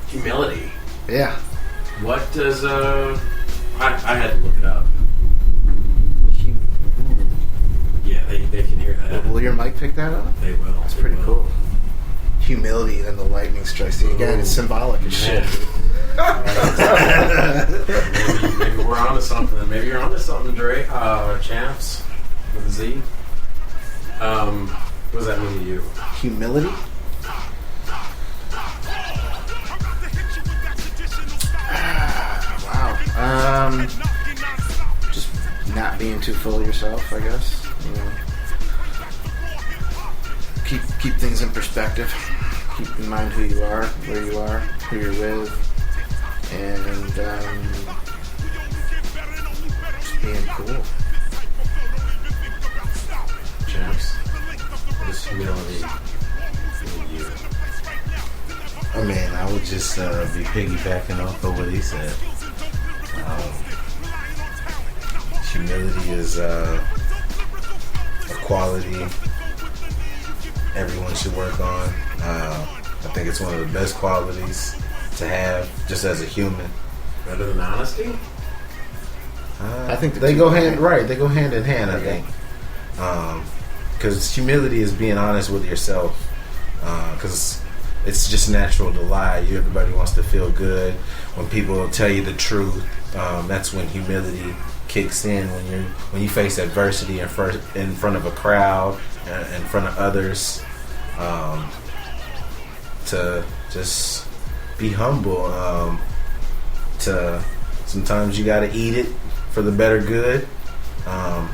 humility. Yeah. What does I had to look it up. Yeah, they can hear that. Will your mic pick that up? They will. That's pretty cool. Humility, then the lightning strikes. See, again, it's symbolic as shit. Maybe we're onto something. Maybe you're onto something, Dre. Champz with a Z. What does that mean to you? Humility? Wow. Just not being too full of yourself, I guess. You know, keep things in perspective. Keep in mind who you are, where you are, who you're with, and just being cool. Champz, what is humility in you? I mean, I would just be piggybacking off of what he said. Humility is a quality everyone should work on. I think it's one of the best qualities to have just as a human. Better than honesty? I think they go hand right. They go hand in hand. I think because humility is being honest with yourself. Because it's just natural to lie. Everybody wants to feel good. When people tell you the truth, that's when humility kicks in. When you face adversity in front of a crowd, in front of others, to just be humble. To sometimes you got to eat it for the better good. Yeah,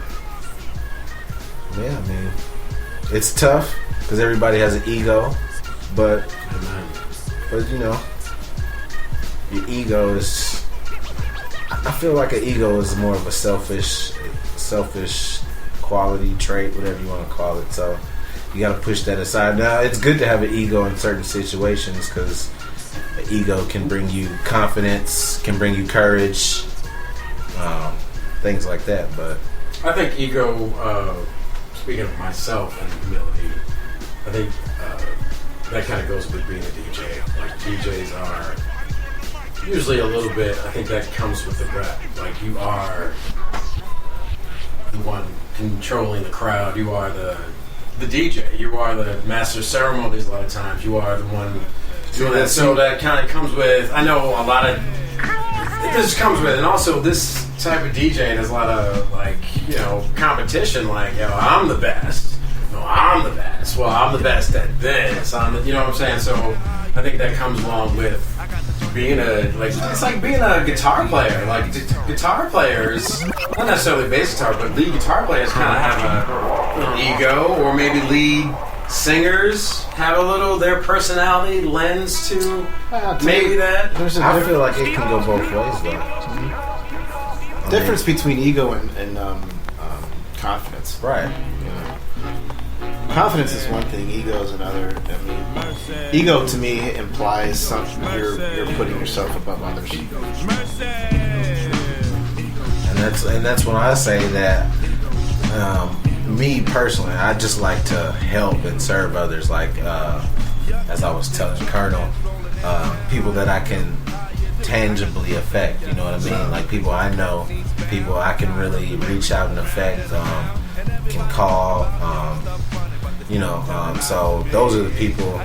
I mean, it's tough because everybody has an ego, but you know, your ego is. I feel like an ego is more of a selfish quality, trait, whatever you want to call it. So you got to push that aside. Now, it's good to have an ego in certain situations because an ego can bring you confidence, can bring you courage, things like that. But I think ego, speaking of myself and humility, I think that kind of goes with being a DJ. Like, DJs are usually a little bit, I think that comes with the rep. Like, you are the one controlling the crowd. You are the DJ. You are the master of ceremonies a lot of times. You are the one doing that. So that kind of comes with, I know a lot of, this comes with, and also this type of DJ, there's a lot of, like, you know, competition. Like, yo, I'm the best. No, I'm the best. Well, I'm the best at this. You know what I'm saying? So I think that comes along with being it's like being a guitar player. Like, guitar players, not necessarily bass guitar, but lead guitar players kind of have an ego, or maybe lead singers have a little, their personality lends to maybe that. I feel like it can go both ways, though. Difference between ego and confidence. Right. You know? Confidence is one thing, ego is another. I mean, ego to me implies something you're putting yourself above others. And that's when I say that. Me personally, I just like to help and serve others. Like, as I was telling Colonel, people that I can tangibly affect. You know what I mean? Like, people I know, people I can really reach out and affect. Can call. So those are the people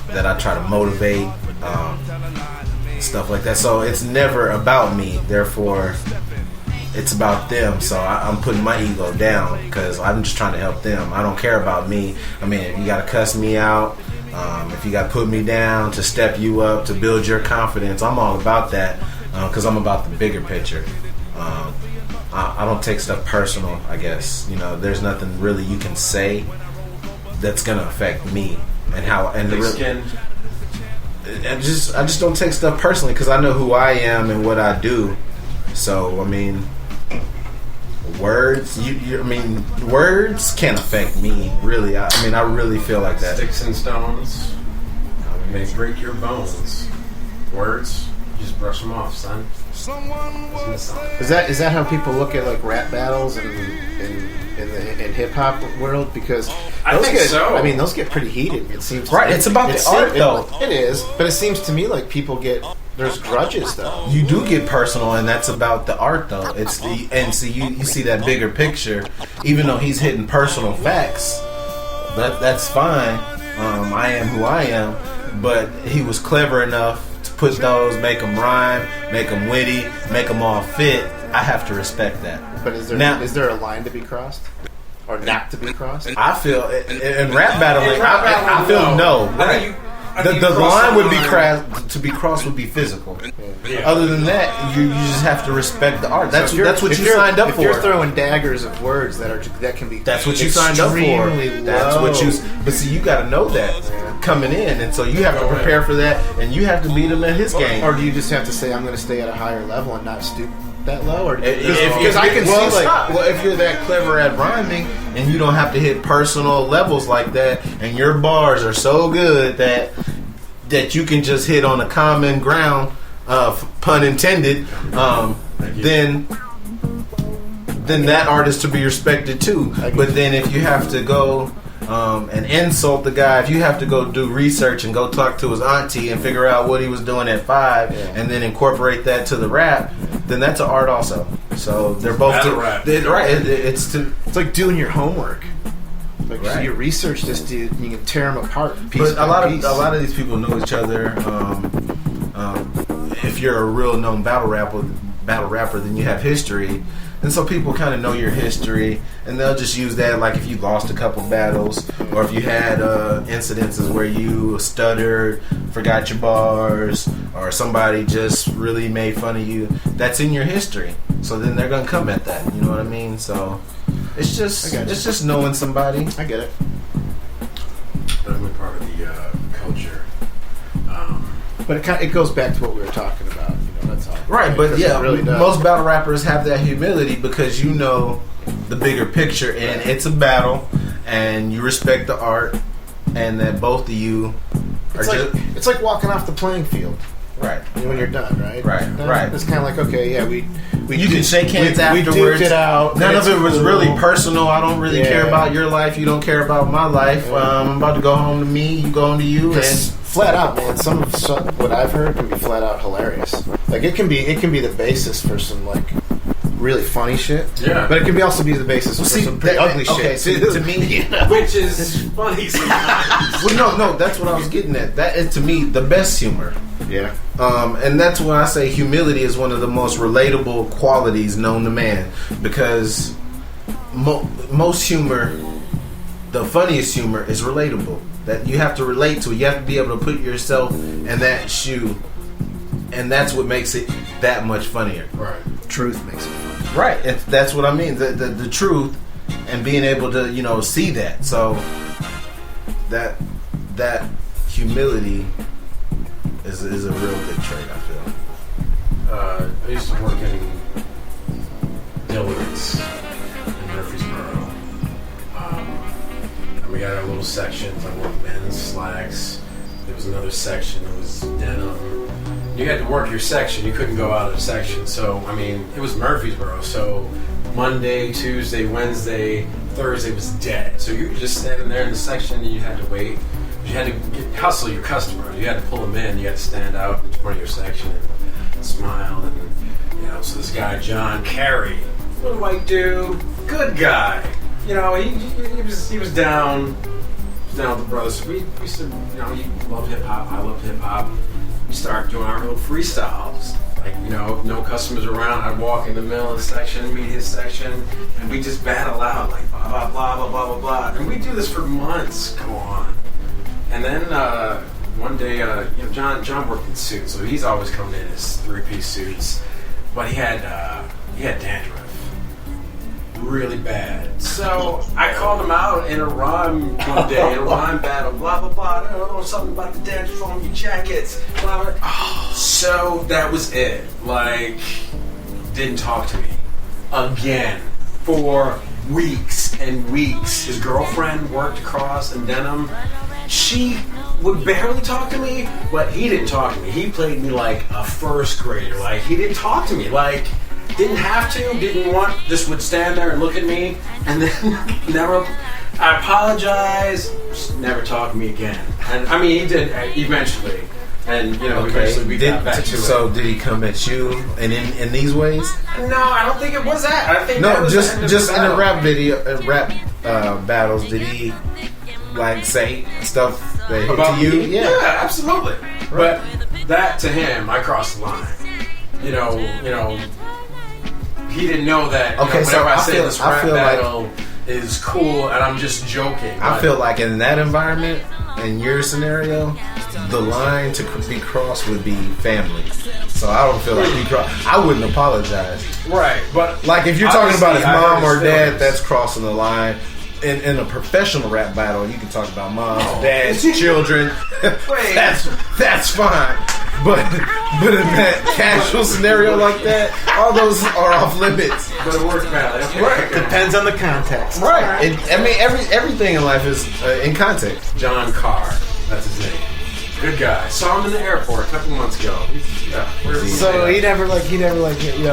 that I try to motivate, stuff like that. So it's never about me, therefore it's about them. So I'm putting my ego down because I'm just trying to help them. I don't care about me. I mean, if you got to cuss me out, if you got to put me down to step you up, to build your confidence, I'm all about that because I'm about the bigger picture. I don't take stuff personal, I guess. You know, there's nothing really you can say that's gonna affect me and how and the skin. I just don't take stuff personally because I know who I am and what I do. So I mean, words. Words can't affect me. Really, I mean, I really feel like that. Sticks and stones may break your bones. Words, you just brush them off, son. Is that how people look at like rap battles in hip hop world? Because I think so. I mean, those get pretty heated. It seems Right, it's about the art, though. It is, but it seems to me like people get there's grudges though. You do get personal, and that's about the art, though. It's you see that bigger picture. Even though he's hitting personal facts, that's fine. I am who I am, but he was clever enough to put those, make them rhyme, make them witty, make them all fit. I have to respect that. But is there a line to be crossed, or not to be crossed? I feel in rap battling. I feel no. Right. The line would be crossed would be physical. Yeah. Other than that, you just have to respect the art. That's what you signed up for. If you're throwing daggers of words that can be, that's what you signed up for. That's what you. But see, you got to know that coming in, and so you have to prepare for that, and you have to beat him at his game. Or do you just have to say, I'm going to stay at a higher level and not stoop that low? Or because I can see like, if you're that clever at rhyming and you don't have to hit personal levels like that, and your bars are so good that you can just hit on a common ground, pun intended, then that art is to be respected too. But then if you have to go and insult the guy, if you have to go do research and go talk to his auntie and figure out what he was doing at 5 and then incorporate that to the rap, then that's an art also. So they're both rap. Right. It's like doing your homework. Like right. So you research this dude, you can tear them apart. But a lot of these people know each other. If you're a real known battle rapper, then you have history, and so people kind of know your history, and they'll just use that. Like if you lost a couple battles, or if you had incidences where you stuttered, forgot your bars, or somebody just really made fun of you, that's in your history. So then they're gonna come at that. You know what I mean? So. It's just knowing somebody. I get it. Definitely part of the culture. But it goes back to what we were talking about. That's all. Right, but yeah, really most battle rappers have that humility because you know the bigger picture, and it's a battle, and you respect the art, and that both of you are it's like walking off the playing field. Right. When you're done, right? Right. It's kind of like, okay, yeah, we you can shake hands afterwards. We duked it out. None of it was really personal. I don't really care about your life. You don't care about my life. I'm about to go home to me. You go home to you. And flat out, man. Some what I've heard can be flat out hilarious. Like it can be the basis for some like really funny shit. Yeah. But it can also be the basis for some pretty ugly shit. Okay, to me, which is funny sometimes. Well, no, that's what I was getting at. That is to me the best humor. Yeah. And that's when I say humility is one of the most relatable qualities known to man, because most humor, the funniest humor, is relatable. That you have to relate to it. You have to be able to put yourself in that shoe, and that's what makes it that much funnier. Right. Truth makes it funny. Right. And that's what I mean. The truth, and being able to see that. So that humility is a real good trait, I feel. I used to work in Dillard's in Murfreesboro. And we had our little sections. I worked men's, slacks. There was another section that was denim. You had to work your section. You couldn't go out of the section. So, I mean, it was Murfreesboro. So Monday, Tuesday, Wednesday, Thursday was dead. So you were just standing there in the section and you had to wait. You had to hustle your customers. You had to pull them in. You had to stand out in front of your section and smile. And so this guy John Carey, little white dude, good guy. He was down with the brothers. We used to, he loved hip hop. I loved hip hop. We started doing our little freestyles. Like, no customers around. I'd walk in the middle of the section, meet his section, and we just battle out like blah blah blah blah blah blah blah. And we do this for months. Go on. And then one day, John worked in suits, so he's always coming in his 3-piece suits. But he had dandruff, really bad. So I called him out in a rhyme one day, in a rhyme battle, blah, blah, blah. I don't know, something about the dance from your jackets, blah, blah. So that was it. Like, didn't talk to me again for weeks and weeks. His girlfriend worked across in Denham. She would barely talk to me, but he didn't talk to me. He played me like a first grader. Like, he didn't talk to me. Like, didn't have to, didn't want, just would stand there and look at me, and then never, I apologize, just never talk to me again. And I mean, he did eventually. And, you know, eventually we got back to it. So did he come at you in these ways? No, I don't think it was that. I think No, that was just the end of just the in the battle. rap video, rap battles, did he like say stuff that hit About to you? me? Yeah, absolutely. But that to him, I crossed the line. You know, he didn't know that. Okay, whenever so I I say feel- this I rap feel like- battle is cool, and I'm just joking. I but- feel like in that environment, in your scenario, the line to be crossed would be family. So I don't feel like he crossed. I wouldn't apologize. right, but Like if you're talking about his obviously, I mom hurt or his dad, feelings. that's crossing the line. In a professional rap battle, you can talk about moms, Oh. dads, children. Wait. That's fine. But in that casual scenario like that, all those are off limits. But it works badly. Okay, Right. okay. Depends on the context. Right. I mean, everything in life is in context. John Carr, that's his name. Good guy. Saw him in the airport a couple months ago. So he never you know,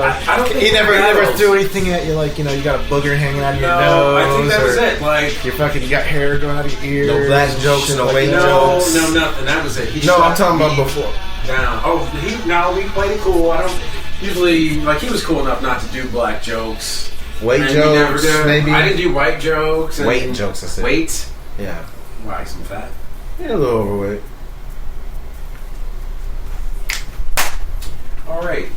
I don't think he never battles- threw anything at you like, you know, you got a booger hanging out of your No, nose. I think that was or it. Like, you got hair going out of your ears. No black jokes, shit no like white that. jokes. no, nothing. That was it. He No, shut I'm talking about me before. down. Oh, we played it cool. I don't usually, like, he was cool enough not to do black jokes. White And he never jokes, did. maybe. I didn't do white jokes. And Weight jokes, I said. Weight? Yeah. Why, some fat? Yeah, a little overweight. All right.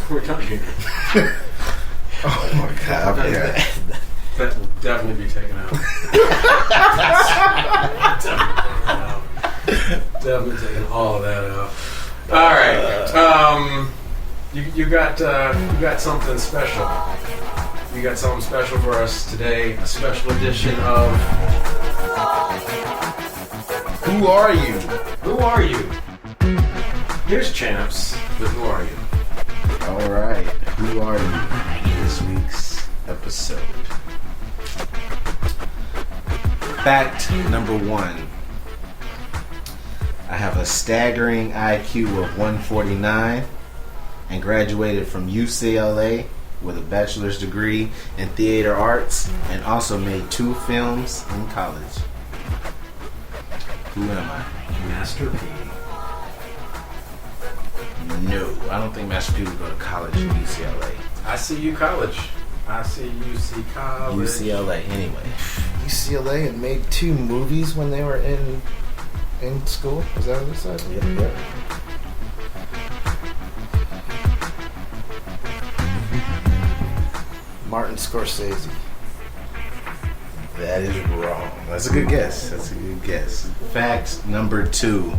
We're done here. Oh my god. Yeah. That will definitely be taken out. Definitely taking all of that out. All right. You got something special. You got something special for us today. A special edition of Who are you? Who Are You? Here's Champz with Who Are You? Alright. Who are you? This week's episode. Fact number 1. I have a staggering IQ of 149 and graduated from UCLA with a bachelor's degree in theater arts and also made 2 films in college. Who am I? Master P. No, I don't think Master P would go to college at UCLA. I see you college. I see UC college. UCLA anyway. UCLA and made 2 movies when they were in school. Is that what it said? Yep. Martin Scorsese. That is wrong. That's a good guess. Fact number 2.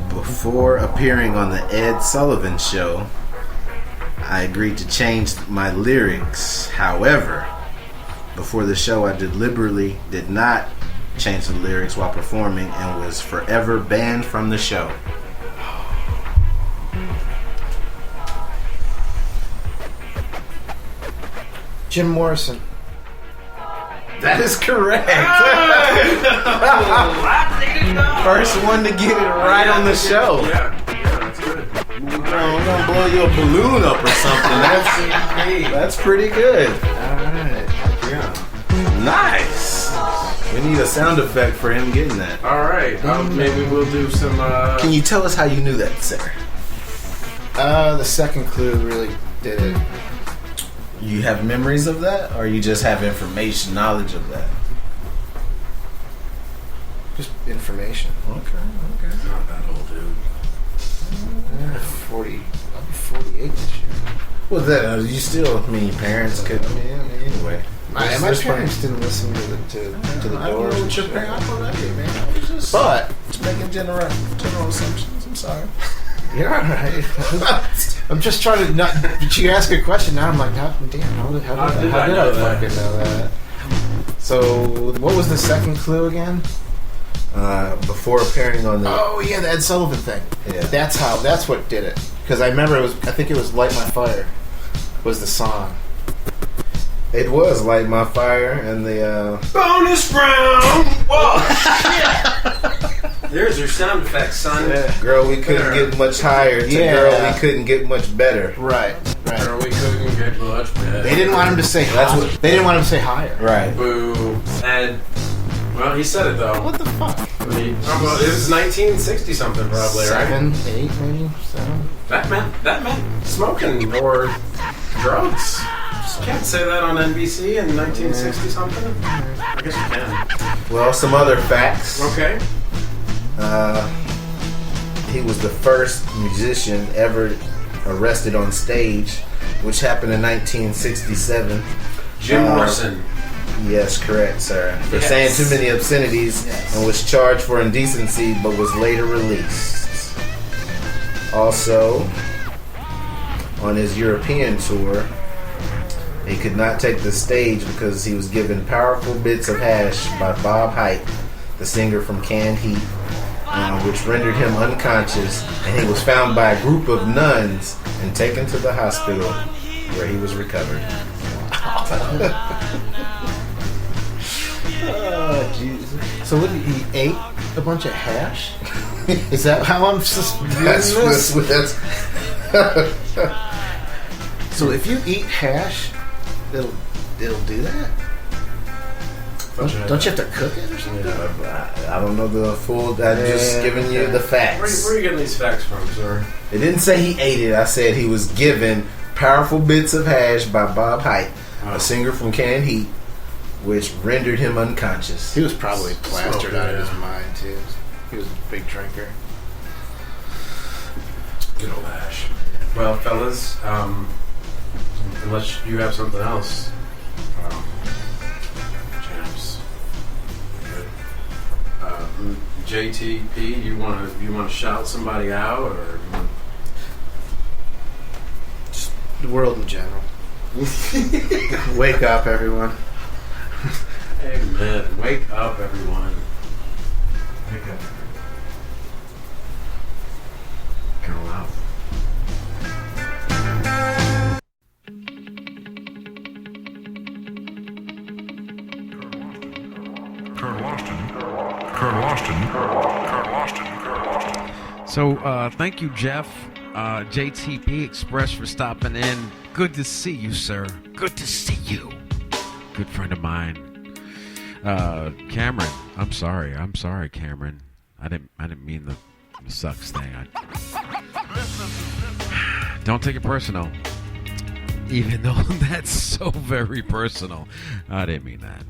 Before appearing on the Ed Sullivan Show, I agreed to change my lyrics. However, before the show, I deliberately did not change the lyrics while performing and was forever banned from the show. Jim Morrison. That is correct. First one to get it right on the show. Yeah, that's good. I'm gonna blow your balloon up or something. That's pretty good. Alright. Yeah. Nice. We need a sound effect for him getting that. All right. Maybe we'll do some. Can you tell us how you knew that, sir? The second clue really did it. You have memories of that, or you just have information, knowledge of that? Just information. Okay. Not that old, dude. Yeah, 40. I'll be 48 this year. Well, that you still. I mean, your parents could. Anyway. My parents didn't listen to the I don't Doors. know and what your shit. parents. I know, man. I was just, But just making general assumptions. I'm sorry. you're alright. I'm just trying to not. But you ask a question now. I'm like, how did I fucking know that? So, what was the second clue again? Before appearing on the... Oh yeah, the Ed Sullivan thing. Yeah. That's what did it. Because I remember I think it was "Light My Fire" was the song. It was Light My Fire and the... Bonus round! Whoa! There's your sound effects, son. Yeah. Girl, we couldn't get much higher to girl, we couldn't get much better. Right. Girl, we couldn't get much better. They didn't want him to say they didn't want him to say higher. Right. Boo. And, well, he said it, though. What the fuck? It was 1960 something, probably, right? 7, 8, maybe 7. That meant smoking or drugs. Can't say that on NBC in 1960 something. I guess you can. Well, some other facts. Okay. He was the first musician ever arrested on stage, which happened in 1967. Jim Morrison. Yes, correct, sir. For Yes. saying too many obscenities and was charged for indecency, but was later released. Also, on his European tour, he could not take the stage because he was given powerful bits of hash by Bob Hite, the singer from Canned Heat, which rendered him unconscious, and he was found by a group of nuns and taken to the hospital where he was recovered. Oh, Jesus. So what, he ate a bunch of hash? Is that how I'm supposed to do this? So if you eat hash, it'll do that? Don't you have to cook it or something? I don't know the full... I'm just giving you the facts. Where are you getting these facts from, sir? It didn't say he ate it. I said he was given powerful bits of hash by Bob Hite, a singer from Canned Heat, which rendered him unconscious. He was probably plastered out of his mind, too. He was a big drinker. Good old hash. Well, fellas, unless you have something else, Champz. Good. JTP, you want to shout somebody out, or Just the world in general. Wake up, everyone. Amen. Wake up, everyone. Wake up. Go out. So, thank you, Jeff, JTP Express, for stopping in. Good to see you, sir. Good to see you. Good friend of mine. Cameron, I'm sorry, Cameron. I didn't mean the sucks thing. Don't take it personal. Even though that's so very personal. I didn't mean that.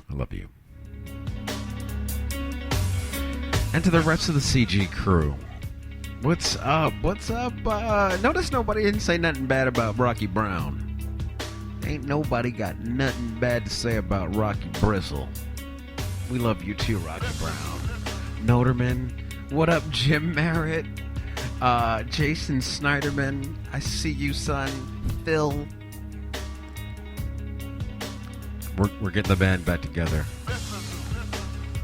I love you. And to the rest of the CG crew. What's up? Notice nobody didn't say nothing bad about Rocky Brown. Ain't nobody got nothing bad to say about Rocky Bristle. We love you too, Rocky Brown. Noterman, what up, Jim Merritt? Jason Snyderman, I see you, son. Phil. We're getting the band back together.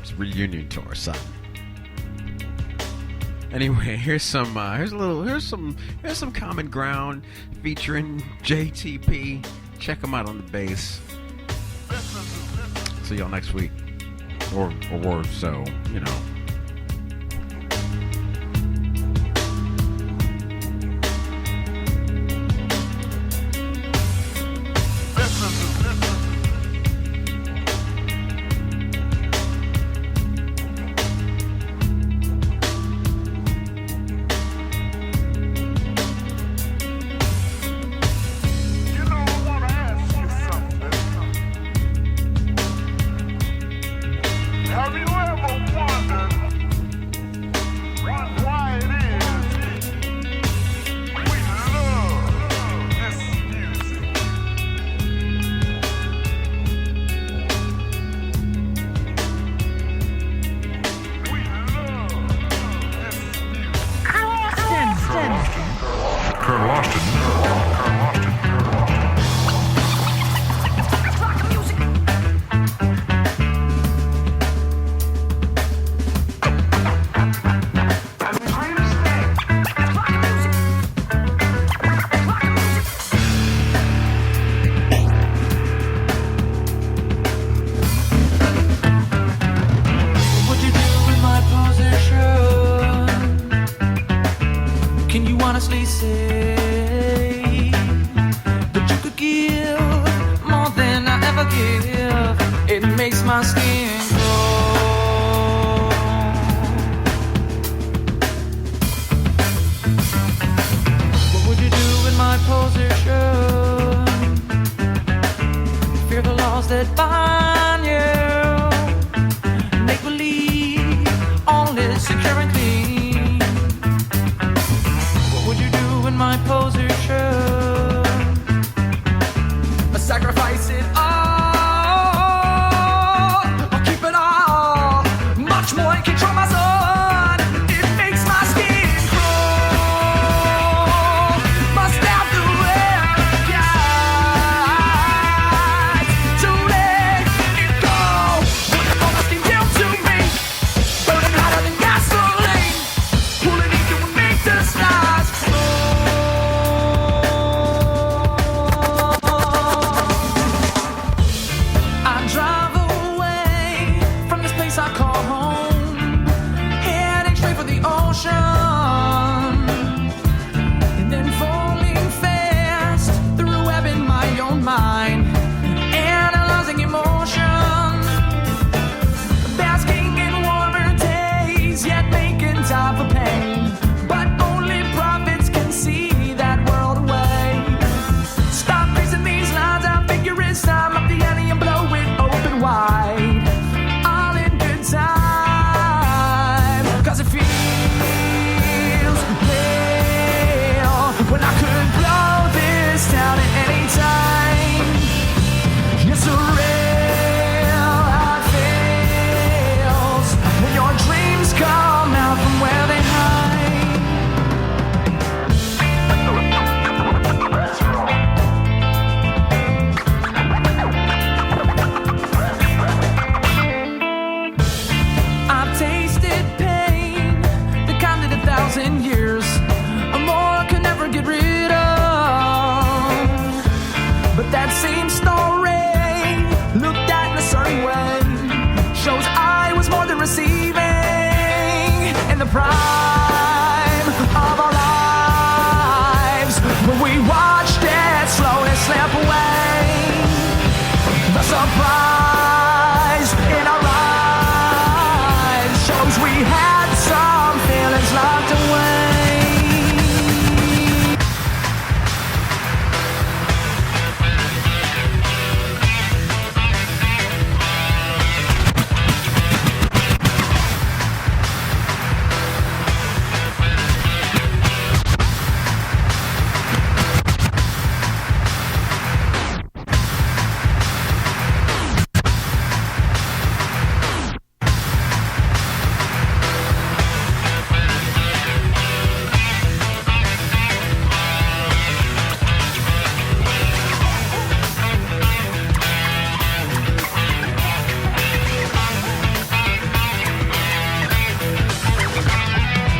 It's a reunion tour, son. Anyway, here's some common ground featuring JTP. Check them out on the bass. See y'all next week, or so, you know. Have you ever wondered my position. Fear the laws that bind you. Make believe all is secure and clean. What would you do in my position? Sacrifice it all, or keep it all. Much more in control, my son. It makes my skin crawl. Must have the air guide to let it go. What all the steam down to me, burning hotter than gasoline. Pulling it to make the stars flow. Drive away from this place I call home, heading straight for the ocean, and then falling fast through a web in my own mind, analyzing emotion, basking in warmer days, yet making time for pain. But only prophets can see that world away. Stop facing these lines, I figure it's time up the ante and blow it open wide, all in good time, 'cause it feels real when I could blow this down at any time. It's surreal how it feels when your dreams come out from where they hide. I've tasted pain, the kind that 1,000 years or more could never get rid of. But that same story, looked at in a certain way, shows I was more than receiving in the prime of our lives, when we watched it slowly slip away. The surprise in our eyes shows we had some feelings locked away.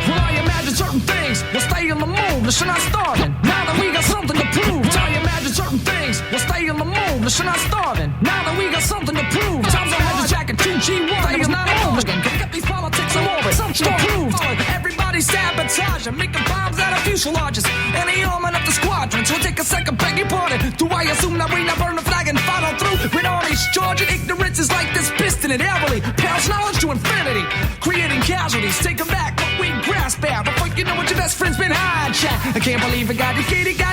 Well, I imagine certain things will stay in the mood. Listen, I'm starving. Now that we got something to prove. I imagine certain things will stay in the mood. Listen, I'm starving. Now that we got something to prove. Times I had to jack a 2G1. It was not over. Get these politics all over. Something to prove. Everybody sabotaging, making bombs out of fuselages. Any element of the squadron. So take a second, beg your pardon. Do I assume that we not burn the flag and follow through? With all these charging ignorance is like this piston in heavily. Pals knowledge to infinity. Creating casualties. Taking back what we grasp at. Before you know what your best friend's been hijacked. I can't believe I got to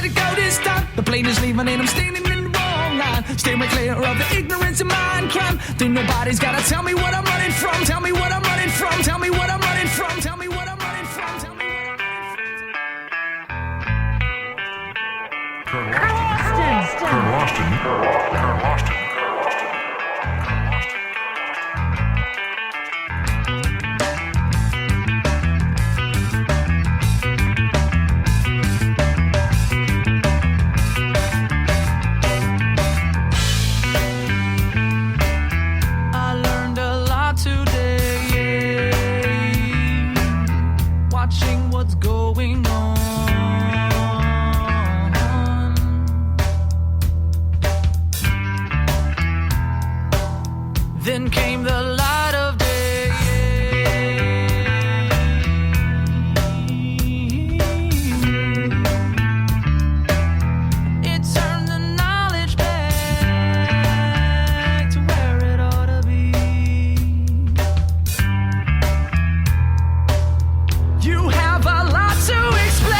go this time. The plane is leaving and I'm standing in the wrong line. Steering clear of the ignorance of mind crime. Then nobody's gotta tell me what I'm running from. Tell me what I'm running from. Tell me what I'm running from. Tell me what I'm running from. Tell me what I'm running from. I learned a lot today, watching what's going on. Then came the light of day. It turned the knowledge back to where it ought to be. You have a lot to explain.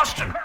Boston.